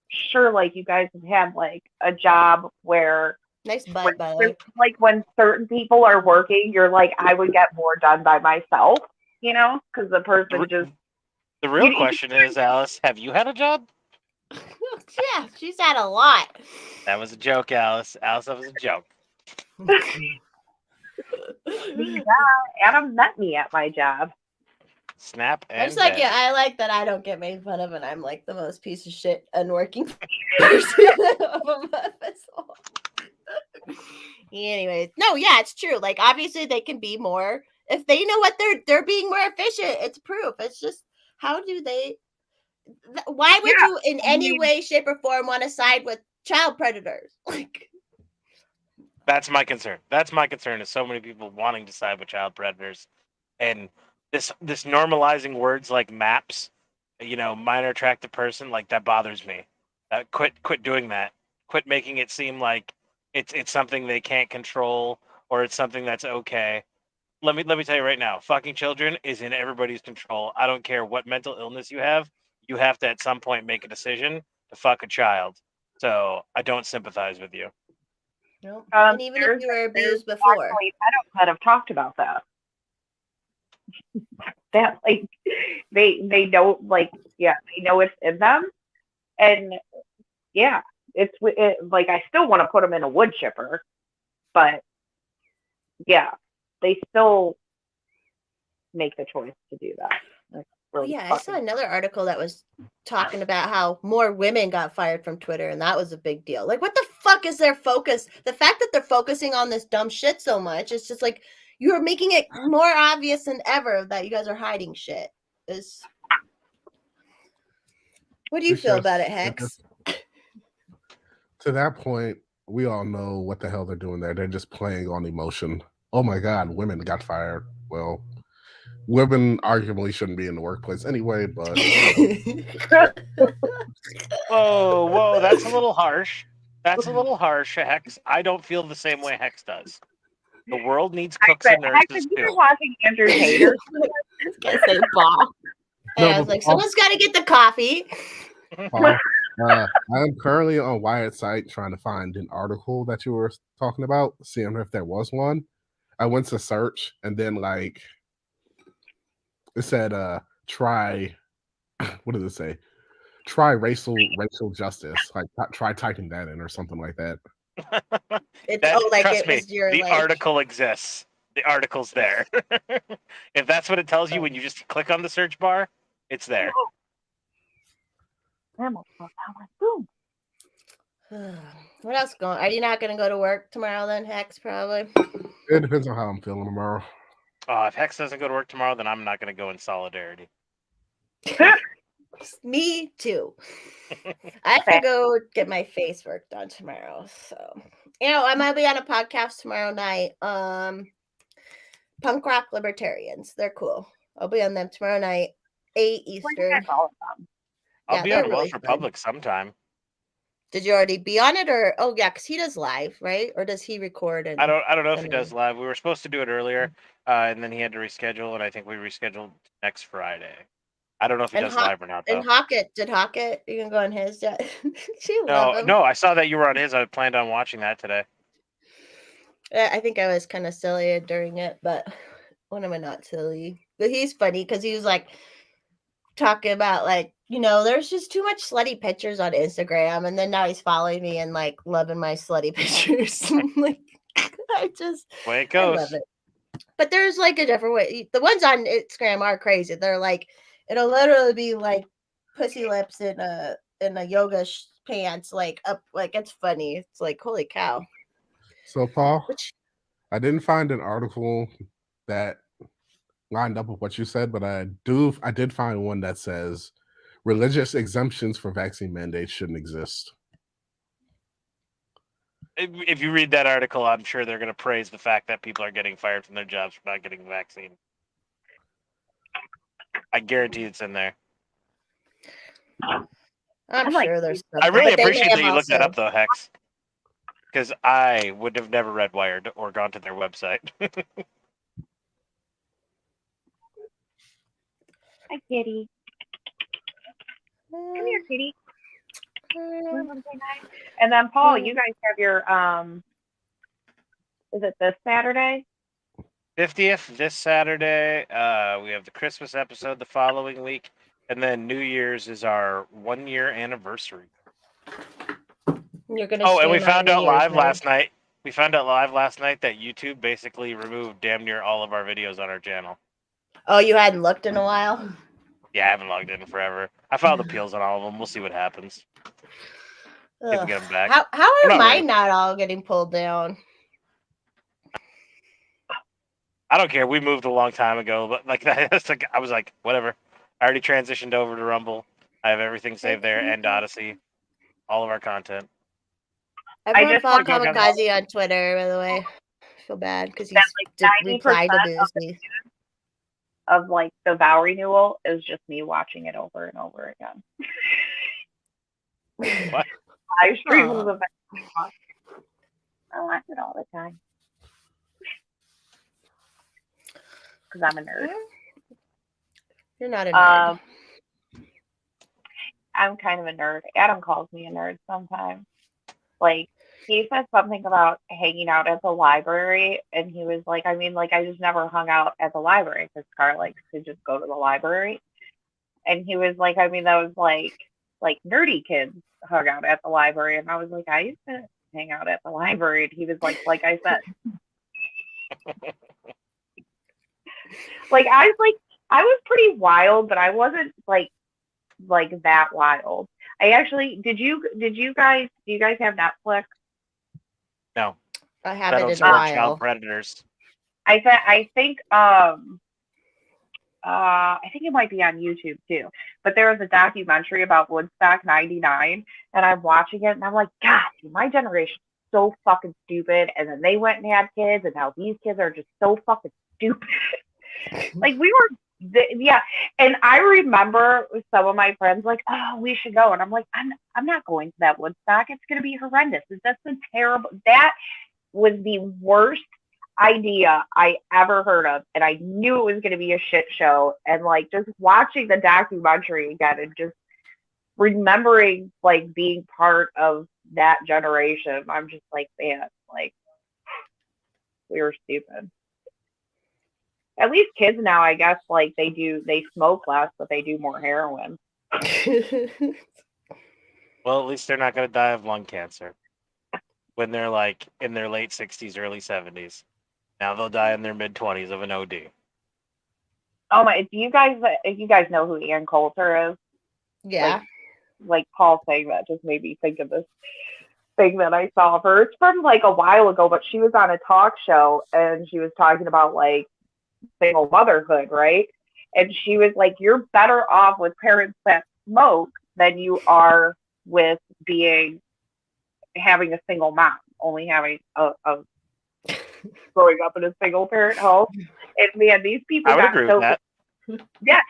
sure, like, you guys have had, like, a job where nice butt, by the way. Like, when certain people are working, you're like, I would get more done by myself, because the person just... The real question is, Alice, have you had a job? Yeah, she's had a lot. That was a joke, Alice. Alice, that was a joke. Yeah, Adam met me at my job. Snap and I just like it. I like that I don't get made fun of, and I'm like the most piece of shit unworking person of us all. Anyways, no, yeah, it's true. Like, obviously, they can be more if they know what they're being more efficient. It's proof. It's just how do they? Why would you, in any way, shape, or form, want to side with child predators? Like, that's my concern. That's my concern. Is so many people wanting to side with child predators, and this normalizing words like MAPS, minor attractive person, like that bothers me. Quit doing that. Quit making it seem like it's something they can't control or it's something that's okay. Let me tell you right now, fucking children is in everybody's control. I don't care what mental illness you have to at some point make a decision to fuck a child. So I don't sympathize with you. Nope. And even if you were abused before, pedos that have talked about that. That like they don't they know it's in them, and it's like I still want to put them in a wood chipper, but yeah, they still make the choice to do that. Really I saw another article that was talking about how more women got fired from Twitter, and that was a big deal. Like, what the fuck is their focus? The fact that they're focusing on this dumb shit so much, it's just like you're making it more obvious than ever that you guys are hiding shit. What do you feel about it, Hex? To that point, we all know what the hell they're doing there. They're just playing on emotion. Oh my God, women got fired. Well, women arguably shouldn't be in the workplace anyway, but... Whoa, that's a little harsh. That's a little harsh, Hex. I don't feel the same way Hex does. The world needs cooks and nurses too. You're watching Andrew Tater. I was gonna say Bob. I was like, someone's got to get the coffee. I am currently on Wired site trying to find an article that you were talking about, seeing if there was one. I went to search, and then it said try. What did it say? try racial justice. Like try typing that in or something like that. It's That, like trust it me, was your the like. article exists. The article's there. If that's what it tells you when you just click on the search bar, it's there. Boom. What else going? Are you not going to go to work tomorrow then, Hex? Probably. It depends on how I'm feeling tomorrow. If Hex doesn't go to work tomorrow, then I'm not going to go in solidarity. Me too. I have to go get my face work done tomorrow. So, I might be on a podcast tomorrow night. Punk Rock Libertarians. They're cool. I'll be on them tomorrow night, 8 Eastern. I'll be they're on really Wealth fun. Republic sometime. Did you already be on it, or because he does live, right? Or does he record? And I don't know if he does live. We were supposed to do it earlier, and then he had to reschedule, and I think we rescheduled next Friday. I don't know if he does live or not though. And Hockett, did Hockett? You can go on his. Yeah, she love him. No, I saw that you were on his. I planned on watching that today. I think I was kind of silly during it, but when am I not silly? But he's funny because he was like talking about like, there's just too much slutty pictures on Instagram, and then now he's following me and like loving my slutty pictures. Like, way it goes. I love it. But there's like a different way. The ones on Instagram are crazy. They're like, it'll literally be like pussy lips in a yoga pants, like up, like it's funny. It's like, holy cow. So Paul, I didn't find an article that lined up with what you said, but I did find one that says religious exemptions for vaccine mandates shouldn't exist. If you read that article, I'm sure they're going to praise the fact that people are getting fired from their jobs for not getting the vaccine. I guarantee it's in there. I'm sure there's something. I really appreciate that you looked that up, though, Hex. Because I would have never read Wired or gone to their website. Hi, kitty. Come here, kitty. And then, Paul, you guys have your, is it this Saturday? 50th, this Saturday. We have the Christmas episode the following week. And then New Year's is our 1-year anniversary. You're gonna and we found out live last night. We found out live last night that YouTube basically removed damn near all of our videos on our channel. Oh, you hadn't looked in a while? Yeah, I haven't logged in forever. I filed appeals on all of them. We'll see what happens. If we get them back. How are mine not all getting pulled down? I don't care. We moved a long time ago, but like I was like, whatever. I already transitioned over to Rumble. I have everything saved there and Odyssey. All of our content. I just follow Kamikaze on Twitter, by the way. I feel bad because he's like replied to me. Of like the vow renewal is just me watching it over and over again. What? I stream the vow. I watch it all the time because I'm a nerd. You're not a nerd. I'm kind of a nerd. Adam calls me a nerd sometimes. Like, he said something about hanging out at the library, and he was like, I just never hung out at the library because Scar likes to just go to the library. And he was like, that was like nerdy kids hung out at the library. And I was like, I used to hang out at the library. And he was like I said. I was pretty wild, but I wasn't like that wild. I actually do you guys have Netflix? No. I haven't in a while. Child predators. I think it might be on YouTube too. But there was a documentary about Woodstock '99, and I'm watching it and I'm like, God, dude, my generation is so fucking stupid. And then they went and had kids, and now these kids are just so fucking stupid. Like we were. Yeah, and I remember some of my friends like, oh, we should go, and I'm like, I'm not going to that Woodstock. It's going to be horrendous. That's been terrible. That was the worst idea I ever heard of, and I knew it was going to be a shit show. And like just watching the documentary again, and just remembering like being part of that generation, I'm just like, man, like we were stupid. At least kids now, I guess, like they smoke less, but they do more heroin. Well, at least they're not going to die of lung cancer when they're like in their late 60s, early 70s. Now they'll die in their mid 20s of an OD. Oh my! Do you guys know who Ann Coulter is? Yeah. Like Paul saying that just made me think of this thing that I saw of her. It's from like a while ago, but she was on a talk show and she was talking about like single motherhood, right? And she was like, "You're better off with parents that smoke than you are with having a single mom, only having a growing up in a single parent home." And man, these people I would got agree with so that. yeah,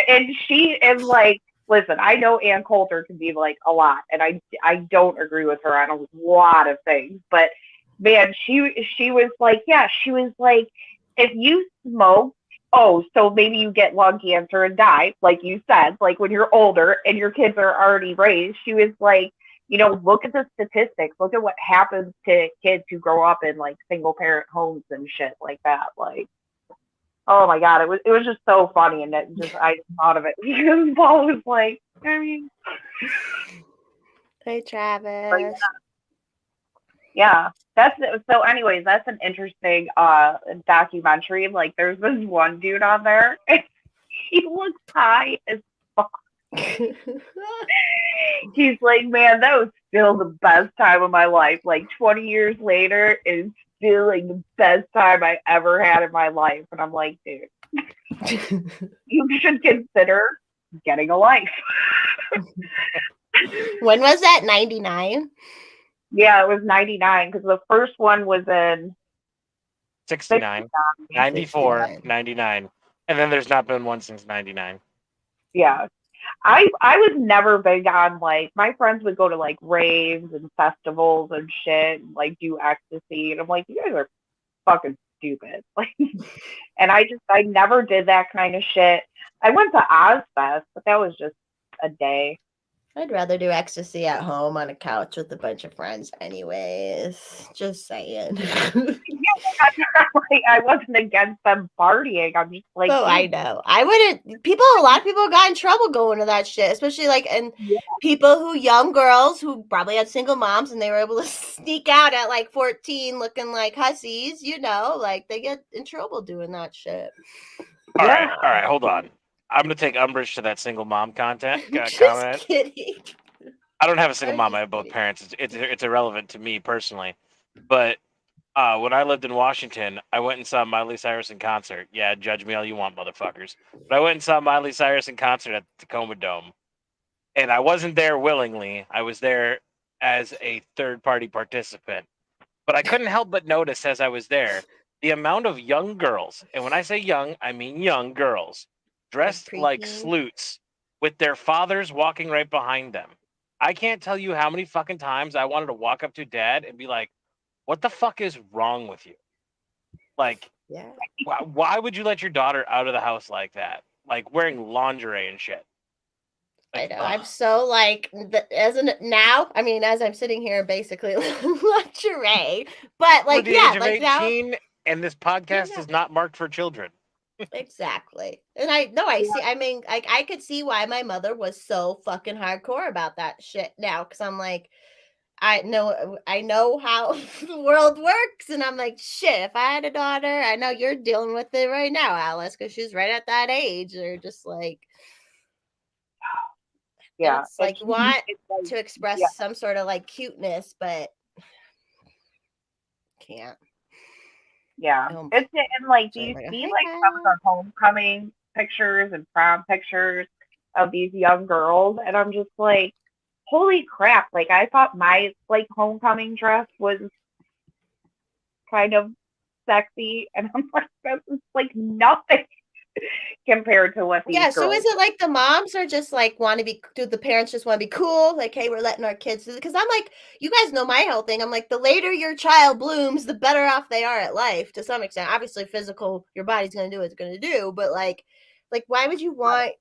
and she is like, listen, I know Ann Coulter can be like a lot, and I don't agree with her on a lot of things, but man, she was like, yeah, she was like, if you smoke, oh, so maybe you get lung cancer and die, like you said, like when you're older and your kids are already raised. She was like, look at the statistics, look at what happens to kids who grow up in like single parent homes and shit like that, like. Oh my god, it was just so funny, and I just thought of it because Paul was like, I mean, Hey, Travis. yeah, that's so. Anyways, that's an interesting documentary. Like, there's this one dude on there, and he looks high as fuck. He's like, man, that was still the best time of my life. Like 20 years later, it's still like the best time I ever had in my life. And I'm like, dude, you should consider getting a life. When was that? 99? Yeah, it was 99 because the first one was in 69, 94, 99. And then there's not been one since 99. Yeah. I was never big on like my friends would go to like raves and festivals and shit and like do ecstasy and I'm like, you guys are fucking stupid. Like and I never did that kind of shit. I went to Ozfest, but that was just a day. I'd rather do ecstasy at home on a couch with a bunch of friends, anyways. Just saying. Like, I wasn't against them partying. I'm just like, oh, I know. I wouldn't. A lot of people got in trouble going to that shit, especially like, and people young girls who probably had single moms and they were able to sneak out at like 14 looking like hussies, like they get in trouble doing that shit. All right, hold on. I'm going to take umbrage to that single mom comment. Just kidding. I don't have a single mom. I have both parents. It's irrelevant to me personally. But when I lived in Washington, I went and saw Miley Cyrus in concert. Yeah, judge me all you want, motherfuckers. But I went and saw Miley Cyrus in concert at the Tacoma Dome. And I wasn't there willingly. I was there as a third-party participant. But I couldn't help but notice as I was there, the amount of young girls, and when I say young, I mean young girls, dressed like sleuths with their fathers walking right behind them. I can't tell you how many fucking times I wanted to walk up to dad and be like, what the fuck is wrong with you? Like, why would you let your daughter out of the house like that? Like wearing lingerie and shit. Like, I know. I'm so like, as I'm sitting here basically lingerie, but like, the age of 18, and this podcast is not marked for children. Exactly. And I could see why my mother was so fucking hardcore about that shit now. Cause I'm like, I know how the world works. And I'm like, shit, if I had a daughter, I know you're dealing with it right now, Alice, because she's right at that age. They're just like, it's like, you want to express some sort of like cuteness, but can't. Yeah. And like, do you see like some of the homecoming pictures and prom pictures of these young girls? And I'm just like, holy crap. Like, I thought my like homecoming dress was kind of sexy. And I'm like, this is like nothing compared to what these girls. So is it like the moms are just like do the parents just want to be cool? Like, hey, we're letting our kids do it? Because I'm like, you guys know my whole thing. I'm like, the later your child blooms, the better off they are at life to some extent. Obviously, physical, your body's going to do what it's going to do. But like, why would you want,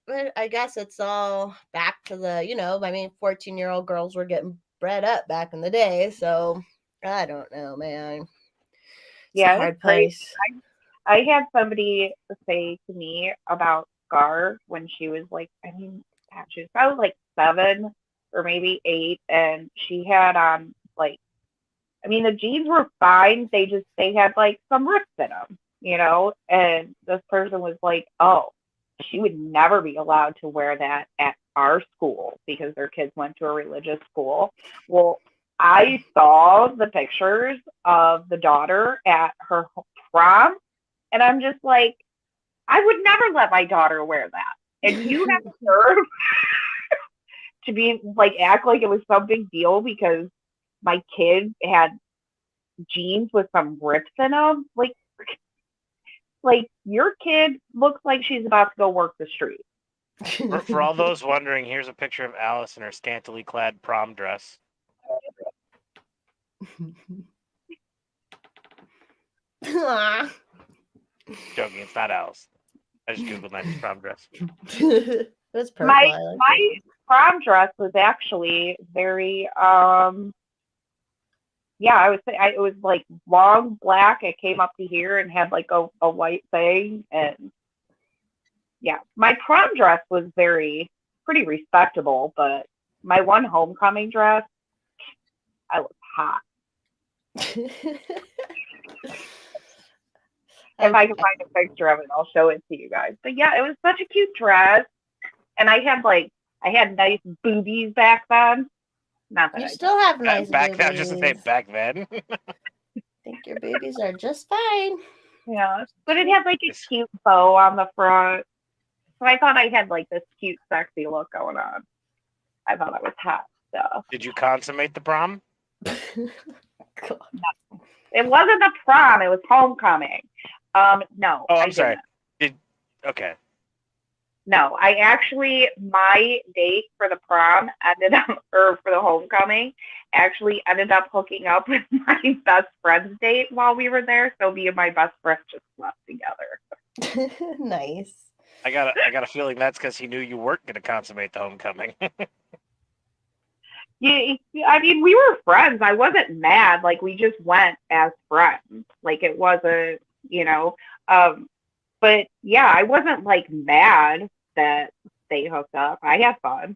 but I guess it's all back to the, 14-year-old girls were getting bred up back in the day. So I don't know, man. It's a hard place. I had somebody say to me about Scar when she was like, she was probably like 7, or maybe 8, and she had on like, I mean, the jeans were fine. They had like some rips in them, you know. And this person was like, "Oh, she would never be allowed to wear that at our school because their kids went to a religious school." Well, I saw the pictures of the daughter at her prom, and I'm just like, I would never let my daughter wear that. And you have the nerve to be like act like it was some big deal because my kid had jeans with some rips in them. Like your kid looks like she's about to go work the street. For all those wondering, here's a picture of Alice in her scantily clad prom dress. Aw. Joking, it's not Alice. I just googled 90s prom dress. That's purple. My I like my it. prom dress was actually very yeah, I would say it was like long black. It came up to here and had like a white thing, and yeah, my prom dress was pretty respectable, but my one homecoming dress, I was hot. If I can find a picture of it, I'll show it to you guys. But yeah, it was such a cute dress, and I had nice boobies back then. Not that You I still have nice Back then, I was boobies. just to say back then. I think your boobies are just fine. yeah, but it had like a cute bow on the front, so I thought I had like this cute, sexy look going on. I thought I was hot stuff. Did you consummate the prom? God. It wasn't the prom; it was homecoming. No. Oh, I I'm sorry. didn't. Okay. No, I actually, my date for the prom ended up, or for the homecoming, actually ended up hooking up with my best friend's date while we were there. So me and my best friend just slept together. Nice. I got a feeling that's because he knew you weren't going to consummate the homecoming. Yeah, I mean, we were friends. I wasn't mad. Like, we just went as friends. Like, it wasn't, you know. But yeah, I wasn't like mad that they hooked up. I had fun.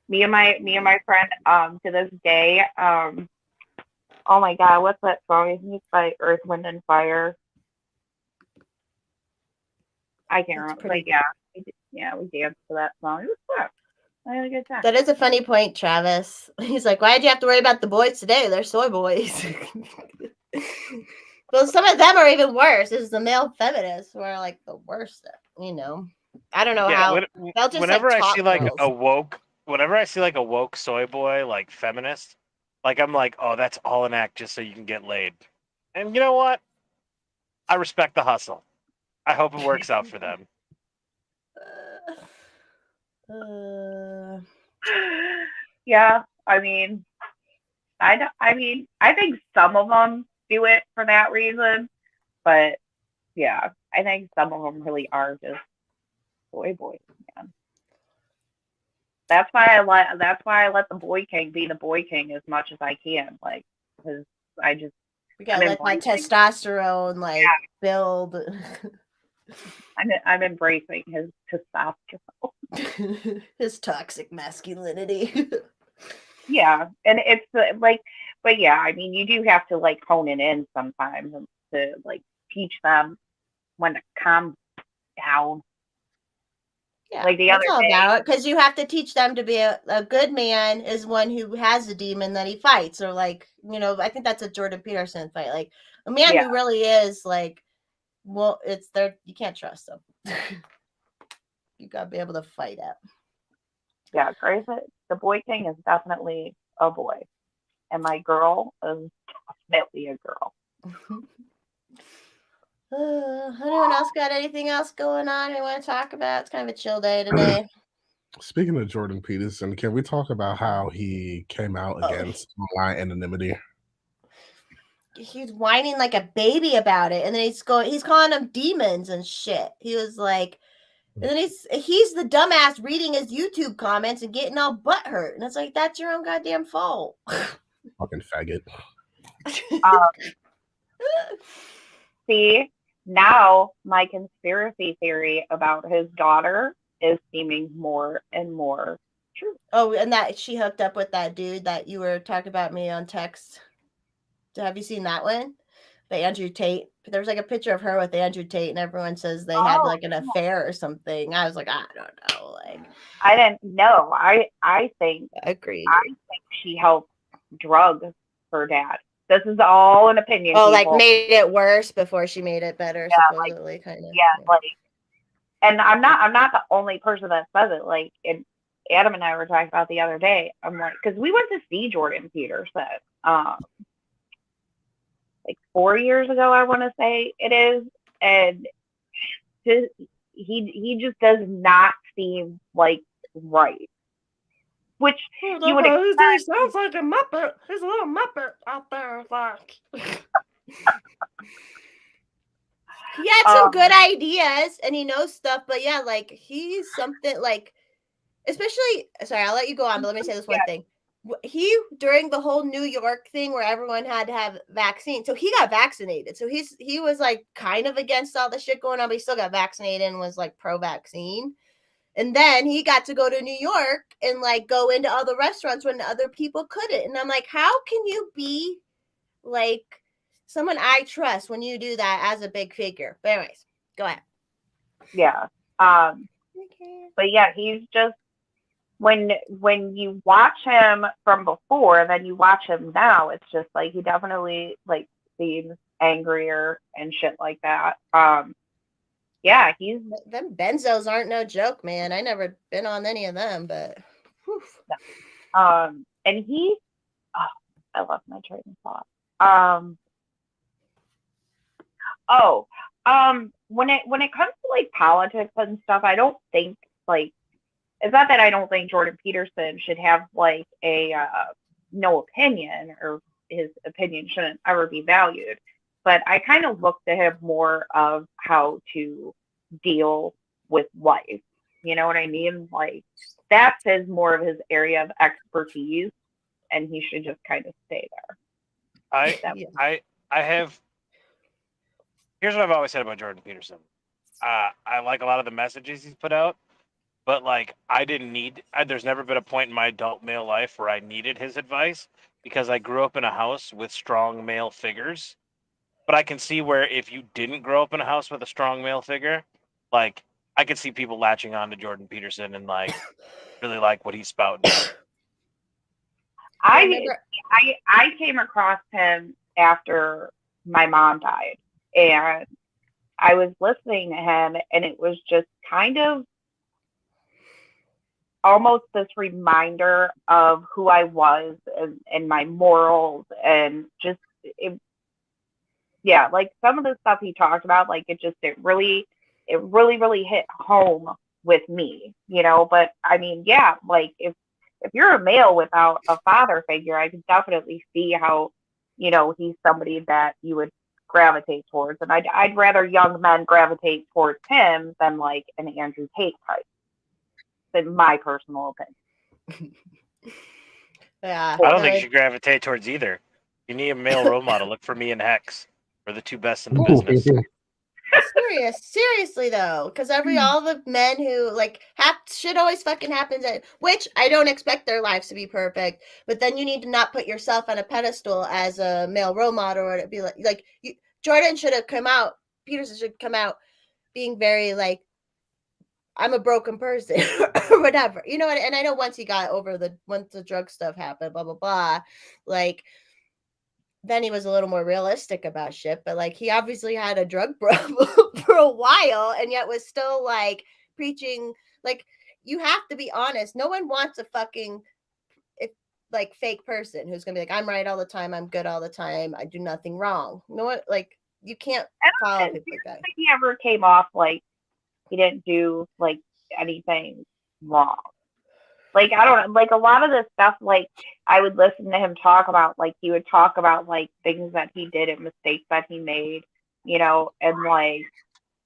Me and my friend, to this day, oh my God, what's that song? I think it's by Earth, Wind, and Fire. I can't remember, but yeah, we danced to that song. It was fun. I had a good time. That is a funny point, Travis. He's like, why did you have to worry about the boys today? They're soy boys. Well, some of them are even worse. This is the male feminists who are like the worst, you know. I don't know how they'll just whenever like, I see like girls. whenever I see like a woke soy boy like feminist, like I'm like, oh, that's all an act just so you can get laid. And you know what? I respect the hustle. I hope it works out for them. Yeah, I mean, I think some of them do it for that reason, but yeah, I think some of them really are just boys, man. That's why I let the boy king be the boy king as much as I can, like, because we gotta let my testosterone build. I'm embracing his testosterone, his toxic masculinity. Yeah, and it's but yeah, I mean, you do have to like hone it in sometimes to like teach them when to calm down. Yeah, like the that's other all day, about it, because you have to teach them to be a good man is one who has a demon that he fights, or like, you know, I think that's a Jordan Peterson fight. Like a man who really is like, well, it's there. You can't trust them. You gotta be able to fight it. Yeah, Grace, the boy king is definitely a boy, and my girl is definitely a girl. Anyone else got anything else going on we want to talk about? It's kind of a chill day today. Speaking of Jordan Peterson, can we talk about how he came out against online anonymity? He's whining like a baby about it, and then he's calling them demons and shit. He was like, and then he's the dumbass reading his YouTube comments and getting all butthurt, and it's like, that's your own goddamn fault. Fucking faggot. See, now my conspiracy theory about his daughter is seeming more and more true. Oh, and that she hooked up with that dude that you were talking about me on text. Have you seen that one? The Andrew Tate. There was like a picture of her with Andrew Tate, and everyone says they had like an affair or something. I was like, I don't know. Like, I didn't know. I think agreed. she helped drug her dad. This is all an opinion. Oh, people. like made it worse before she made it better, Yeah, supposedly, kind of. Yeah, like, and I'm not the only person that says it. Like, and Adam and I were talking about the other day. I'm like, because we went to see Jordan Peterson, like 4 years ago, I want to say it is, and he just does not seem like right. Which you would expect. He sounds like a Muppet. He's a little Muppet out there, like. He had some good ideas and he knows stuff, but yeah, like he's something like, especially. Sorry, I'll let you go on, but let me say this one thing. He during the whole New York thing where everyone had to have vaccine, so he got vaccinated. So he was like kind of against all the shit going on, but he still got vaccinated and was like pro-vaccine. And then he got to go to New York and like go into other restaurants when other people couldn't. And I'm like, how can you be like someone I trust when you do that as a big figure? But anyways, go ahead. Yeah. But yeah, he's just when you watch him from before and then you watch him now, it's just like he definitely like seems angrier and shit like that. Yeah, he's them benzos aren't no joke, man. I never been on any of them, but whew. And he I lost my train of thought. When it comes to like politics and stuff, I don't think like it's not that I don't think Jordan Peterson should have like a no opinion or his opinion shouldn't ever be valued. But I kind of look to him more of how to deal with life. You know what I mean? Like that's more of his area of expertise, and he should just kind of stay there. I have. Here's what I've always said about Jordan Peterson. I like a lot of the messages he's put out, but like I didn't need. There's never been a point in my adult male life where I needed his advice because I grew up in a house with strong male figures. But I can see where if you didn't grow up in a house with a strong male figure, like I could see people latching on to Jordan Peterson and like really like what he's spouting. I came across him after my mom died, and I was listening to him, and it was just kind of almost this reminder of who I was and my morals, and just like some of the stuff he talked about, like it really hit home with me, you know. But I mean, yeah, like if you're a male without a father figure, I can definitely see how, you know, he's somebody that you would gravitate towards, and I'd rather young men gravitate towards him than like an Andrew Tate type. In my personal opinion. Yeah, I don't think you should gravitate towards either. You need a male role model. Look for me and Hex. We're the two best in the business. Seriously though, because all the men who like shit always fucking happens which I don't expect their lives to be perfect, but then you need to not put yourself on a pedestal as a male role model, or to be like Jordan should have come out, Peterson should come out being very like, I'm a broken person or whatever, you know what? And I know once the drug stuff happened, blah blah blah, like then he was a little more realistic about shit, but like he obviously had a drug problem for a while and yet was still like preaching. Like, you have to be honest. No one wants a fucking like fake person who's gonna be like, I'm right all the time, I'm good all the time, I do nothing wrong. No one, like, you can't follow people like that. He ever came off like he didn't do like anything wrong. Like, I don't know, like a lot of this stuff, like I would listen to him talk about, like he would talk about like things that he did and mistakes that he made, you know, and like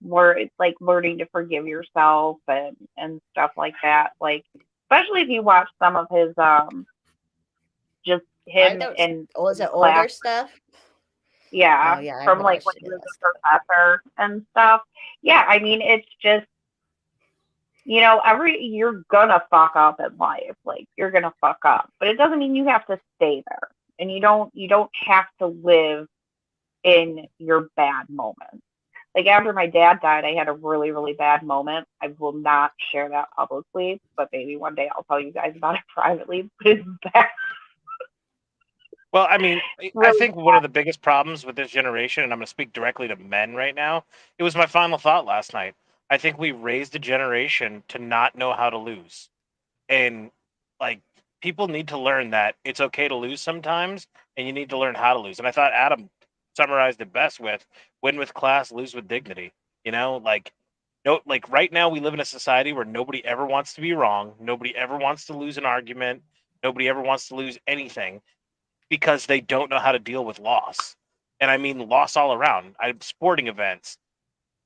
it's like learning to forgive yourself and stuff like that. Like, especially if you watch some of his just him and was it older stuff? Yeah, from like when he was a professor and stuff. Yeah, I mean, it's just you're gonna fuck up in life. Like, you're gonna fuck up, but it doesn't mean you have to stay there, and you don't have to live in your bad moments. Like, after my dad died, I had a really, really bad moment. I will not share that publicly, but maybe one day I'll tell you guys about it privately. But it's bad. Well, I mean, I Really think one of the biggest problems with this generation, and I'm going to speak directly to men right now, it was my final thought last night. I think we raised a generation to not know how to lose. And like people need to learn that it's okay to lose sometimes and you need to learn how to lose. And I thought Adam summarized it best with win with class, lose with dignity. Like no, like right now we live in a society where nobody ever wants to be wrong. Nobody ever wants to lose an argument. Nobody ever wants to lose anything because they don't know how to deal with loss. And I mean loss all around. Sporting events,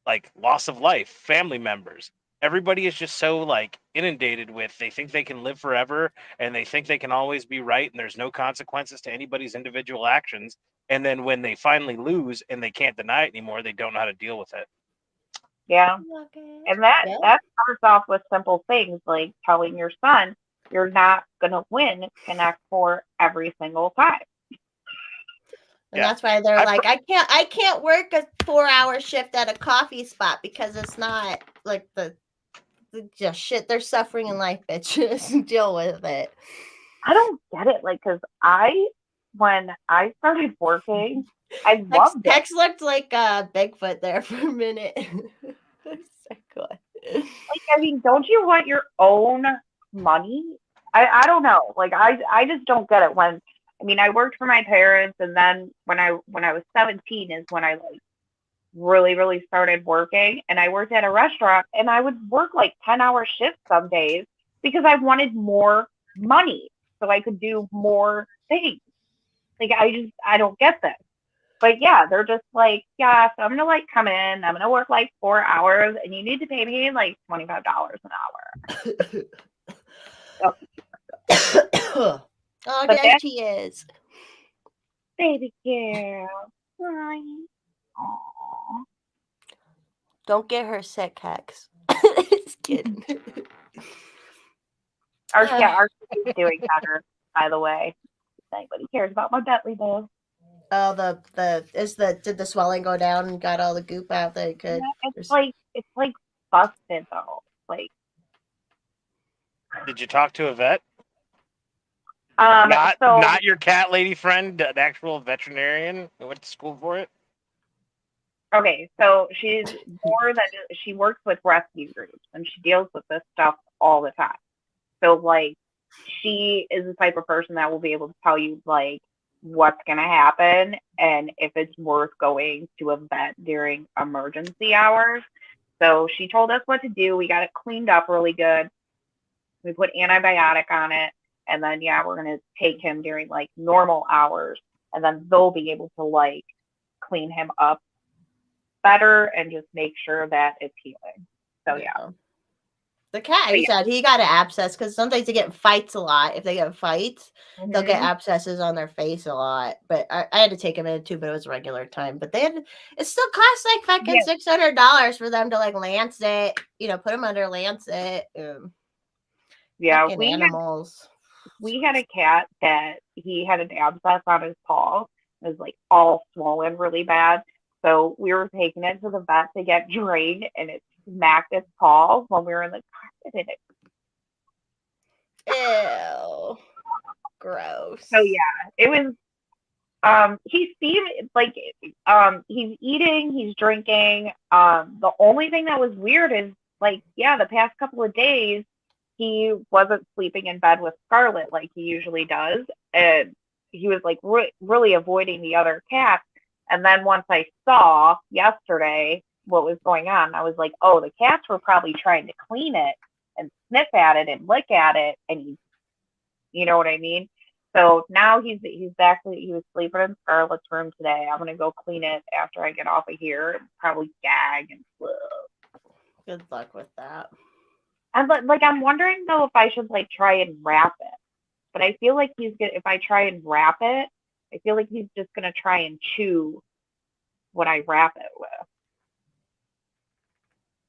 like loss of life, family members. Everybody is just so like inundated with they think they can live forever and they think they can always be right and there's no consequences to anybody's individual actions. And then when they finally lose and they can't deny it anymore, they don't know how to deal with it. Yeah. Okay. And that Yeah. that starts off with simple things like telling your son you're not gonna win Connect Four every single time. And Yeah. that's why they're I like, I can't work a 4-hour shift at a coffee spot because it's not like the just shit they're suffering in life, bitches. Deal with it. I don't get it, like, because when I started working, I Tex, loved it. Tex looked like Bigfoot there for a minute. So good. Like, I mean, don't you want your own money? I don't know. Like, I just don't get it. I worked for my parents, and then when I was 17 is when I like really, really started working, and I worked at a restaurant, and I would work like 10-hour shifts some days because I wanted more money so I could do more things. Like, I don't get this. But yeah, they're just like, yeah, so I'm gonna like come in, I'm gonna work like 4 hours, and you need to pay me like $25 an hour. Oh, But there that she is. baby girl, hi. Aw. Don't get her sick, Hex. Just kidding. Our kid is doing better, by the way. If anybody cares about my Bentley though. Oh, did the swelling go down and got all the goop out that it could? Yeah, it's like busted though. Like Did you talk to a vet? so Not your cat lady friend, an actual veterinarian who went to school for it? okay, so she works with rescue groups and she deals with this stuff all the time. So like she is the type of person that will be able to tell you like what's gonna happen and if it's worth going to a vet during emergency hours. So she told us what to do. We got it cleaned up really good. We put antibiotic on it, and then yeah, we're gonna take him during like normal hours, and then they'll be able to like clean him up better and just make sure that it's healing. So yeah. The cat, But he said he got an abscess because sometimes they get in fights a lot. If they get in fights, they'll get Mhm. abscesses on their face a lot. But I had to take him in too, but it was regular time. But it still costs like fucking Yeah. $600 for them to like lance it, put them under lancet. Yeah, Fucking animals. we had a cat that he had an abscess on his paw. It was like all swollen really bad. So we were taking it to the vet to get drained, and it smacked its paw when we were in the car. And Ew. Gross. so yeah, it was. He seemed like he's eating, he's drinking. The only thing that was weird is like, yeah, the past couple of days he wasn't sleeping in bed with Scarlett like he usually does, and he was like really avoiding the other cats. And then once I saw yesterday what was going on, I was like, oh, the cats were probably trying to clean it and sniff at it and lick at it, and you know what I mean? So now he's back. He was sleeping in Scarlett's room today. I'm gonna go clean it after I get off of here and probably gag and Good luck with that. And like I'm wondering though if I should like try and wrap it. But I feel like if I try and wrap it, I feel like he's just gonna try and chew what I wrap it with.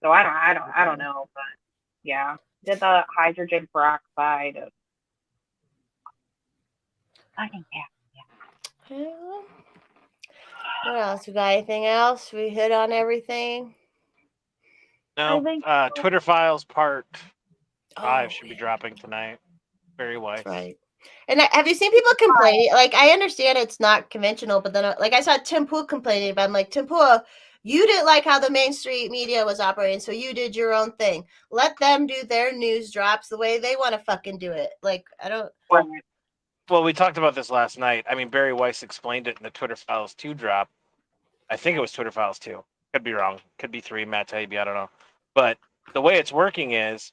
So I don't know, but Yeah. Did the hydrogen peroxide. Fucking yeah. Yeah. What else? We got anything else? We hit on everything. No, think Twitter Files Part 5 Oh, should be yeah, dropping tonight. Very Weiss. that's right. And have you seen people complain? Like, I understand it's not conventional, but then, like, I saw Tim Pool complaining about. I'm like, Tim Pool, you didn't like how the mainstream media was operating, so you did your own thing. Let them do their news drops the way they want to fucking do it. Like, I don't. Well, we talked about this last night. I mean, Barry Weiss explained it in the Twitter Files 2 drop. I think it was Twitter Files 2. Could be wrong. Could be 3. Matt Taibbi, I don't know. But the way it's working is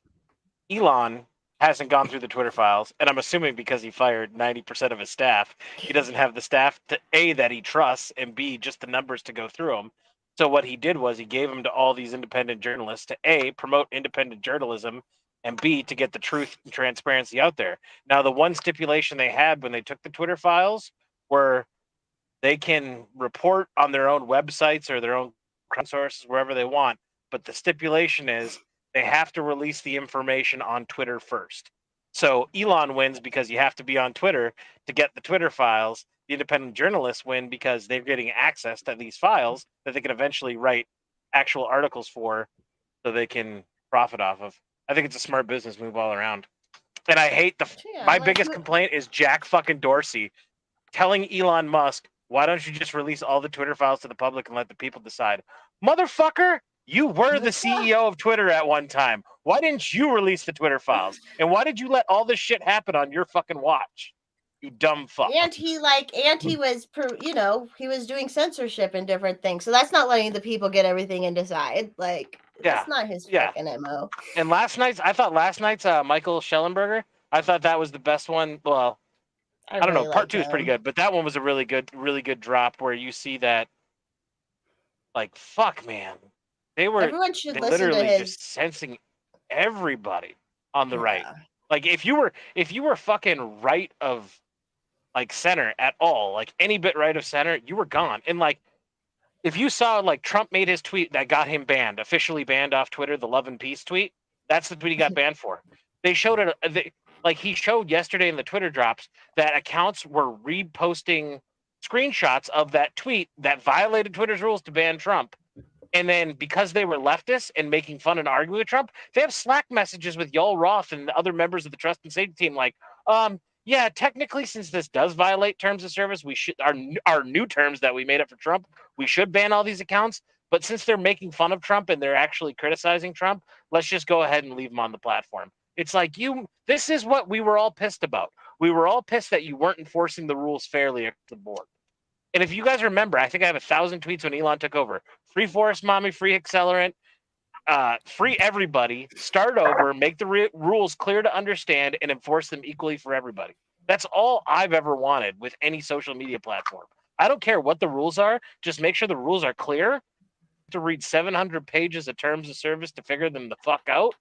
Elon hasn't gone through the Twitter files, and I'm assuming because he fired 90% of his staff, he doesn't have the staff to A, that he trusts, and B, just the numbers to go through them. So what he did was he gave them to all these independent journalists to A, promote independent journalism, and B, to get the truth and transparency out there. Now, the one stipulation they had when they took the Twitter files were they can report on their own websites or their own sources wherever they want, but the stipulation is they have to release the information on Twitter first. So Elon wins because you have to be on Twitter to get the Twitter files. The independent journalists win because they're getting access to these files that they can eventually write actual articles for so they can profit off of. I think it's a smart business move all around. And I hate my biggest complaint is Jack fucking Dorsey telling Elon Musk, why don't you just release all the Twitter files to the public and let the people decide? Motherfucker, you were the CEO of Twitter at one time. Why didn't you release the Twitter files? And why did you let all this shit happen on your fucking watch? You dumb fuck. And he was, he was doing censorship and different things. So that's not letting the people get everything and decide. Like, that's not his fucking MO. And I thought last night's Michael Schellenberger, I thought that was the best one. Well, I don't know. Part 2 is pretty good, but that one was a really good drop where you see that, like, fuck, man, Everyone should listen literally to his... just sensing everybody on the right. Like, if you were fucking right of like center at all, like any bit right of center, you were gone. And like, if you saw like Trump made his tweet that got him banned, officially banned off Twitter, the Love and Peace tweet, that's the tweet he got banned for. They showed it. Like he showed yesterday in the Twitter drops that accounts were reposting screenshots of that tweet that violated Twitter's rules to ban Trump. And then because they were leftists and making fun and arguing with Trump, they have Slack messages with Yoel Roth and other members of the Trust and Safety team like, yeah, technically, since this does violate terms of service, we should our new terms that we made up for Trump, we should ban all these accounts. But since they're making fun of Trump and they're actually criticizing Trump, let's just go ahead and leave them on the platform. It's like this is what we were all pissed about. We were all pissed that you weren't enforcing the rules fairly across the board. And if you guys remember, I think I have 1,000 tweets when Elon took over. Free Forest Mommy, free Accelerant, free everybody, start over, make the rules clear to understand, and enforce them equally for everybody. That's all I've ever wanted with any social media platform. I don't care what the rules are. Just make sure the rules are clear. To read 700 pages of terms of service to figure them the fuck out,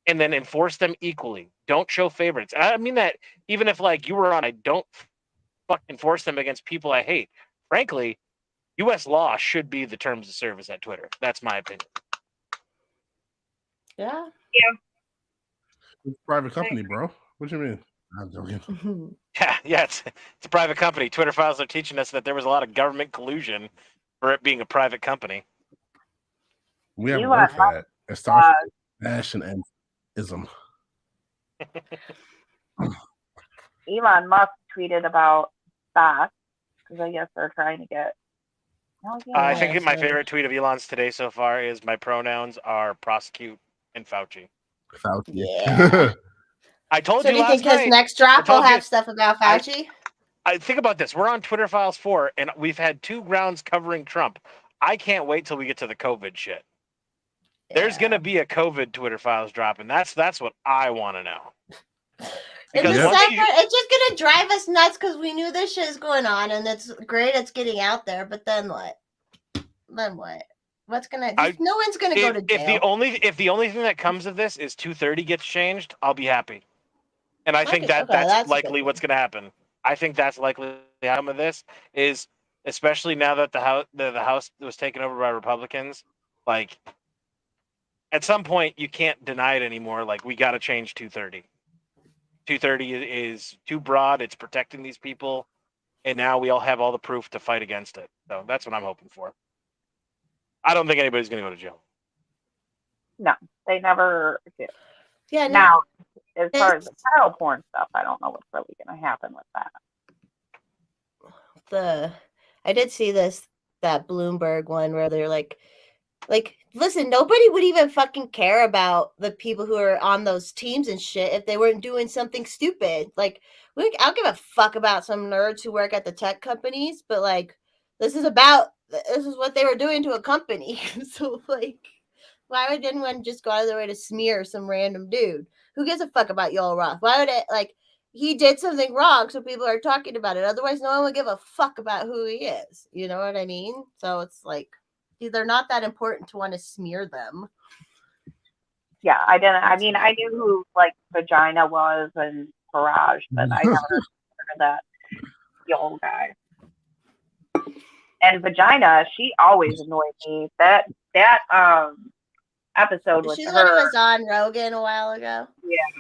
and then enforce them equally. Don't show favorites. And I mean that even if like you were on, I don't fucking enforce them against people I hate. Frankly, U.S. law should be the terms of service at Twitter. That's my opinion. Yeah. It's a private company, bro. What do you mean? I'm joking. Yeah, it's a private company. Twitter files are teaching us that there was a lot of government collusion for it being a private company. We haven't learned that. It starts with passion and ism. Elon Musk tweeted about stocks because I guess they're trying to get. I think my favorite tweet of Elon's today so far is my pronouns are prosecute and Fauci. Yeah. I told you you last last night. night. Next drop will have stuff about Fauci? I think about this. We're on Twitter Files 4, and we've had 2 rounds covering Trump. I can't wait till we get to the COVID shit. Yeah. There's going to be a COVID Twitter Files drop, and that's what I want to know. Because it's just going to drive us nuts because we knew this shit is going on, and it's great it's getting out there, but then what? What's going to... No one's going to go to jail. If the only thing that comes of this is 230 gets changed, I'll be happy. And I think that's likely what's going to happen. I think that's likely the outcome of this is, especially now that the House was taken over by Republicans, like at some point you can't deny it anymore. Like, we got to change 230. 230 is too broad. It's protecting these people, and now we all have all the proof to fight against it. So that's what I'm hoping for. I don't think anybody's going to go to jail. No, they never do. Yeah, no, Now, as far as the it's child porn stuff, I don't know what's really going to happen with that. I did see that Bloomberg one where they're like, listen, nobody would even fucking care about the people who are on those teams and shit if they weren't doing something stupid. Like, I'll give a fuck about some nerds who work at the tech companies, but like, this is what they were doing to a company. So like, why would anyone just go out of their way to smear some random dude? Who gives a fuck about Yoel Roth? Why would it like? He did something wrong, so people are talking about it. Otherwise, no one would give a fuck about who he is. You know what I mean? So it's like, they're not that important to want to smear them. Yeah, I didn't. I mean, I knew who like Vagina was and Barrage, but I never heard of that the old guy. And Vagina, she always annoyed me. That episode with She's her. the one who was on Rogan a while ago.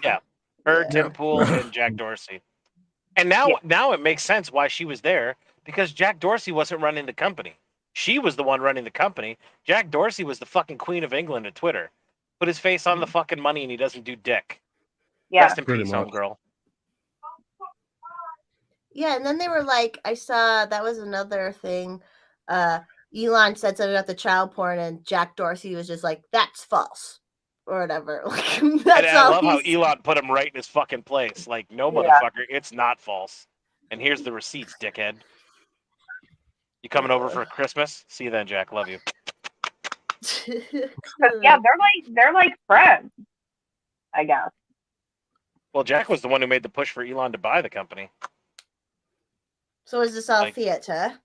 Yeah. Her, Yeah. Tim Pool, and Jack Dorsey. And now it makes sense why she was there, because Jack Dorsey wasn't running the company. She was the one running the company. Jack Dorsey was the fucking Queen of England at Twitter. Put his face on the fucking money and he doesn't do dick. Yeah. Rest in Pretty peace, much. homegirl. Yeah, and then they were like, I saw that was another thing. Elon said something about the child porn, and Jack Dorsey was just like, "That's false," or whatever. Like, that's And I all love how he's. Elon put him right in his fucking place. Like, no, Yeah. motherfucker, it's not false. And here's the receipts, dickhead. You coming over for Christmas? See you then, Jack. Love you. Yeah, they're like friends, I guess. Well, Jack was the one who made the push for Elon to buy the company. So is this all Like- theater?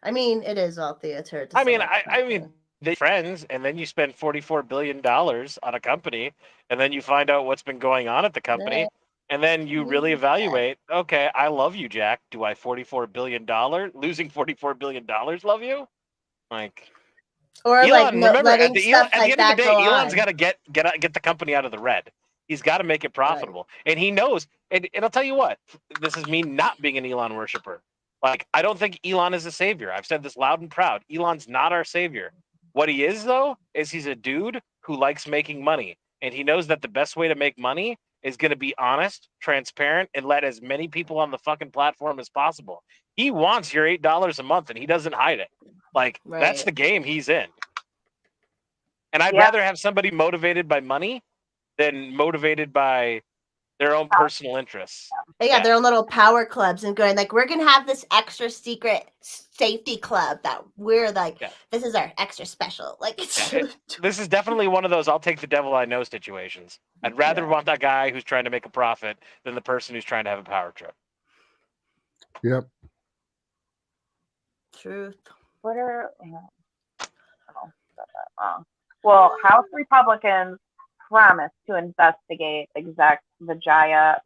I mean, it is all theater. to I some mean, extent, I mean, they're friends, and then you spend $44 billion on a company, and then you find out what's been going on at the company, Right. and then you really evaluate, okay, I love you, Jack. Do I $44 billion? Losing $44 billion love you? Like, or Elon, like remember, letting at the stuff end like of that the day, go Elon's on. got to get the company out of the red. He's got to make it profitable. And he knows, and I'll tell you what, this is me not being an Elon worshiper. Like, I don't think Elon is a savior. I've said this loud and proud. Elon's not our savior. What he is, though, is he's a dude who likes making money. And he knows that the best way to make money is going to be honest, transparent, and let as many people on the fucking platform as possible. He wants your $8 a month, and he doesn't hide it. Like, that's Right. the game he's in. And I'd Yeah. rather have somebody motivated by money than motivated by their own personal interests. They got their own little power clubs and going like, we're gonna have this extra secret safety club that we're like, this is our extra special. Like, it's This is definitely one of those I'll take the devil I know situations. I'd rather want that guy who's trying to make a profit than the person who's trying to have a power trip. Yep. Truth. Twitter. Got that wrong. Well, House Republicans promised to investigate exec vagina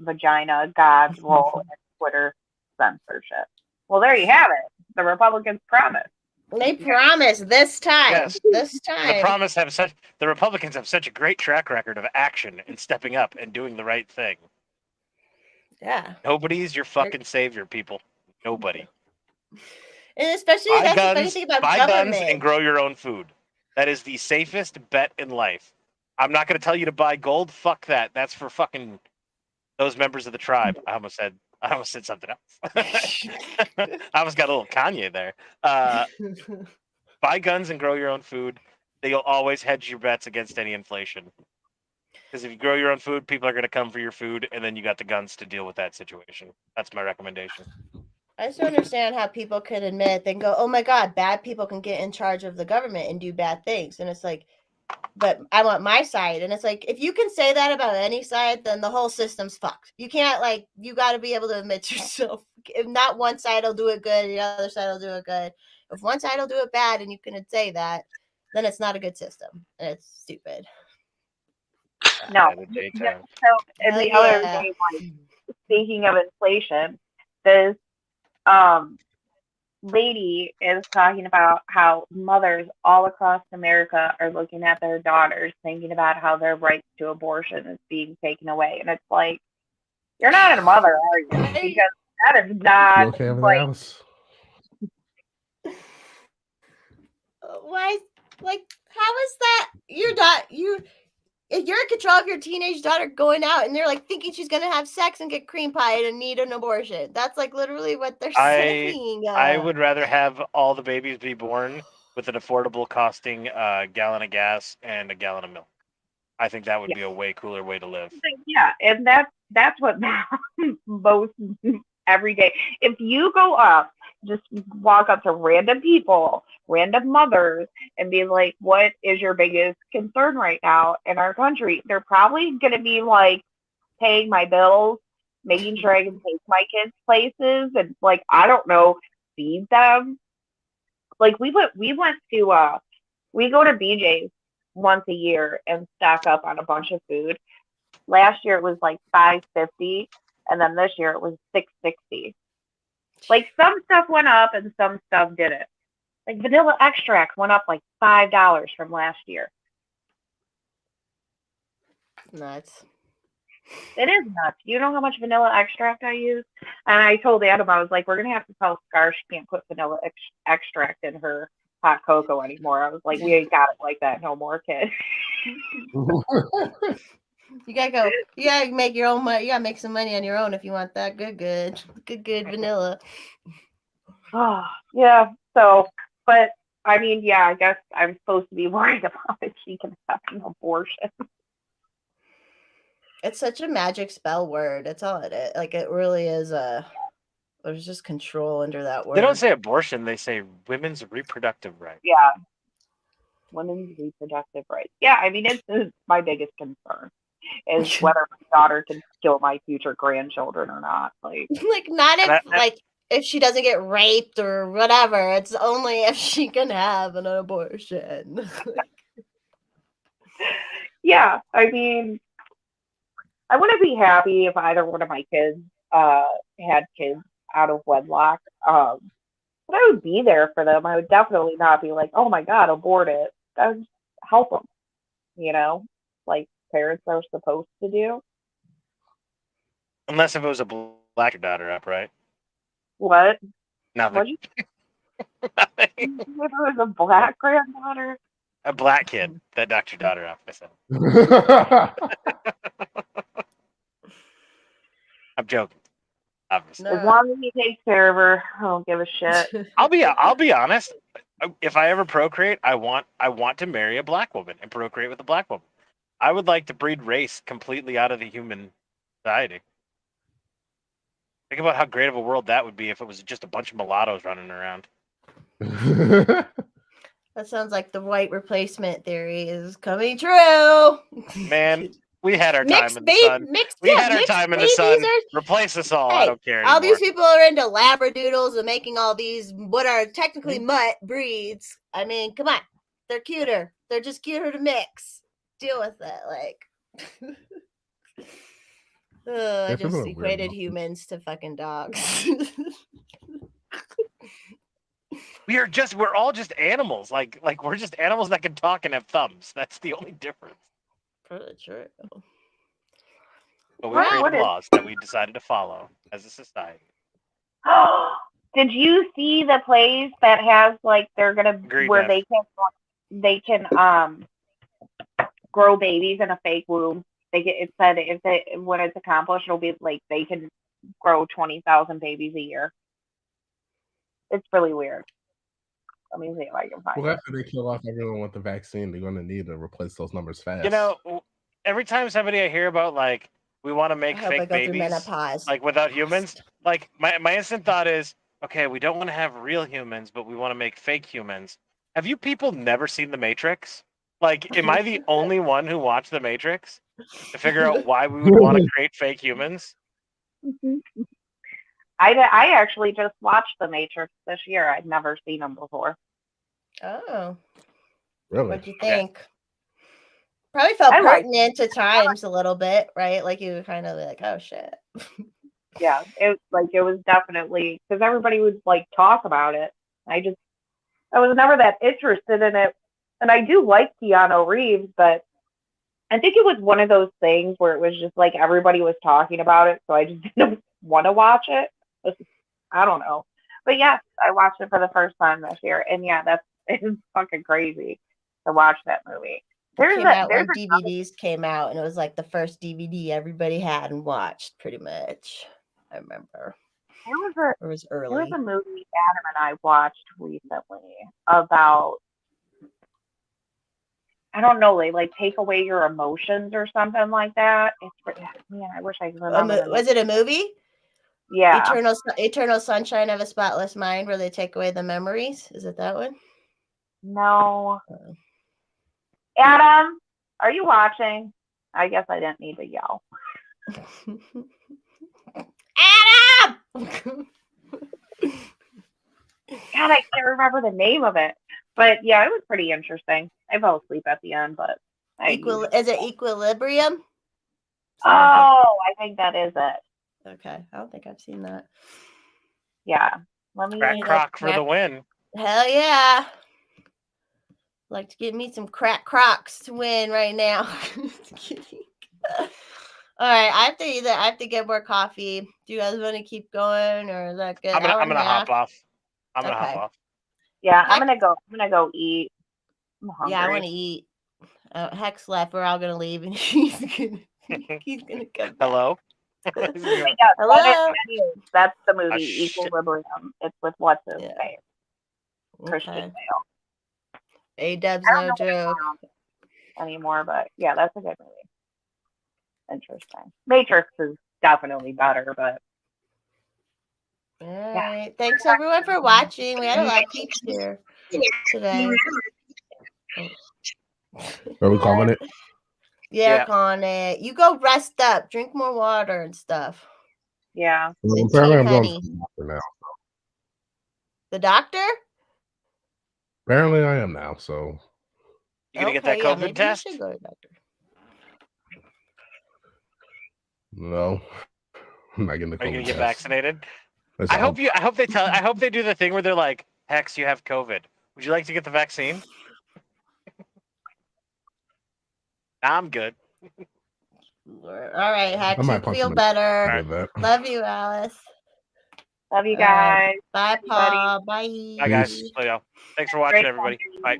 God's role in Twitter censorship. Well, there you have it. The Republicans promised. They promise this time. Yes. This time. The Republicans have such a great track record of action and stepping up and doing the right thing. Yeah. Nobody's your fucking savior, people. Nobody. And especially that's the funny thing about buy government. guns and grow your own food. That is the safest bet in life. I'm not going to tell you to buy gold. Fuck that. That's for fucking those members of the tribe. I almost said something else. I almost got a little Kanye there. Buy guns and grow your own food. You'll always hedge your bets against any inflation. Because if you grow your own food, people are going to come for your food, and then you got the guns to deal with that situation. That's my recommendation. I just don't understand how people can admit, they can go, oh my God, bad people can get in charge of the government and do bad things. And it's like, but I want my side. And it's like, if you can say that about any side, then the whole system's fucked. You can't, like, you got to be able to admit yourself. If not one side will do it good, the other side will do it good. If one side will do it bad and you can say that, then it's not a good system. And it's stupid. No. Yeah, So, and the other thing, like, speaking of inflation, this lady is talking about how mothers all across America are looking at their daughters, thinking about how their rights to abortion is being taken away. And it's like, you're not a mother, are you? Because that is You not okay over there, like, Alice? Why? Like, how is that? If you're in control of your teenage daughter going out and they're like thinking she's gonna have sex and get cream pie and need an abortion. That's like literally what they're saying. I would rather have all the babies be born with an affordable costing gallon of gas and a gallon of milk. I think that would be a way cooler way to live. yeah, and that's what most every day. If you go up, just walk up to random people, random mothers, and be like, "What is your biggest concern right now in our country?" They're probably gonna be like, paying my bills, making sure I can take my kids places, and like I don't know, feed them. Like we went to we go to BJ's once a year and stock up on a bunch of food. Last year it was like $5.50, and then this year it was $6.60. Like some stuff went up and some stuff didn't. Like vanilla extract went up like $5 from last year. Nuts. It is nuts. You know how much vanilla extract I use? And I told Adam, I was like, we're going to have to tell Scar she can't put vanilla extract in her hot cocoa anymore. I was like, we ain't got it like that no more, kid. You gotta go. You gotta make your own money. You gotta make some money on your own if you want that good vanilla. Oh, yeah. So, but I mean, yeah, I guess I'm supposed to be worried about if she can have an abortion. It's such a magic spell word. That's all it is. Like it really is there's just control under that word. They don't say abortion, they say women's reproductive rights. Yeah. Women's reproductive rights. Yeah, I mean, it's my biggest concern is whether my daughter can kill my future grandchildren or not. Like not if if she doesn't get raped or whatever. It's only if she can have an abortion. Yeah, I mean, I wouldn't be happy if either one of my kids had kids out of wedlock. But I would be there for them. I would definitely not be like, oh my God, abort it. I would help them, like parents are supposed to do. Unless if it was a black daughter up, right? What? Nothing. Nothing. If it was a black granddaughter? A black kid that knocked your daughter up, I said. I'm joking. Obviously. As long as he takes care of her, I don't give a shit. I'll be honest. If I ever procreate, I want to marry a black woman and procreate with a black woman. I would like to breed race completely out of the human society. Think about how great of a world that would be if it was just a bunch of mulattoes running around. That sounds like the white replacement theory is coming true. Man, we had our time in the sun. We had our time in the sun. Replace us all. Hey, I don't care anymore. All these people are into labradoodles and making all these what are technically mutt breeds. I mean, come on. They're cuter. They're just cuter to mix. Deal with it. Like I just equated humans to fucking dogs. We're all just animals. Like we're just animals that can talk and have thumbs. That's the only difference. Pretty true. But we created laws that we decided to follow as a society. Did you see the place that has like they're gonna where they can grow babies in a fake womb? It said when it's accomplished, it'll be like they can grow 20,000 babies a year. It's really weird. Let me see if I can find it. Well, after they kill off everyone with the vaccine, they're going to need to replace those numbers fast. Every time somebody I hear about, like, we want to make fake babies, like, without humans, like, my instant thought is, okay, we don't want to have real humans, but we want to make fake humans. Have you people never seen The Matrix? Like, am I the only one who watched The Matrix to figure out why we would want to create fake humans? I actually just watched The Matrix this year. I'd never seen them before. Oh. Really? What'd you think? Probably felt pertinent to times a little bit, right? Like you were kind of like, oh shit. Yeah, it was definitely because everybody would like talk about it. I was never that interested in it, and I do like Keanu Reeves, but I think it was one of those things where it was just like everybody was talking about it, so I just didn't want to watch it. I don't know, but yes, I watched it for the first time this year, and yeah, it's fucking crazy to watch that movie. It came out when DVDs came out, and it was like the first DVD everybody had and watched, pretty much. I remember. It was early. There was a movie Adam and I watched recently about, I don't know, they like take away your emotions or something like that. Man, I wish I could remember. Was it a movie? Yeah. Eternal Sunshine of a Spotless Mind, where they take away the memories. Is it that one? No. Adam, are you watching? I guess I didn't need to yell. Adam! God, I can't remember the name of it. But yeah, it was pretty interesting. I fell asleep at the end, but is it Equilibrium? I think that is it. Okay. I don't think I've seen that. Yeah. Let me Crack Croc for the win. Hell yeah. Like to give me some crack Crocs to win right now. All right, I have to get more coffee. Do you guys want to keep going, or is that good? I'm gonna hop off. Hop off. Yeah, I'm gonna go eat. I'm hungry. Yeah, I want to eat. Hex left. We're all gonna leave, and he's gonna come. Hello. Hello. That's the movie Equilibrium. It's with what's his name? Christian Bale. A-Dub's no joke anymore, but yeah, that's a good movie. Interesting. Matrix is definitely better, but all right. Thanks everyone for watching. We had a lot of peeps here today. Are we calling it? Yeah, calling it. You go rest up, drink more water and stuff. Yeah. Well, apparently I'm going to the doctor now. The doctor? Apparently I am now, so. You gonna get that COVID test? You should go to the doctor. No. I'm not getting the COVID test. Are you gonna get vaccinated? I hope they do the thing where they're like, Hex, you have COVID. Would you like to get the vaccine? I'm good. All right, Hex, you feel better. Right. Love you, Alice. Love you guys. Bye, Paul. Bye. Bye, guys. Thanks for watching, everybody. Bye.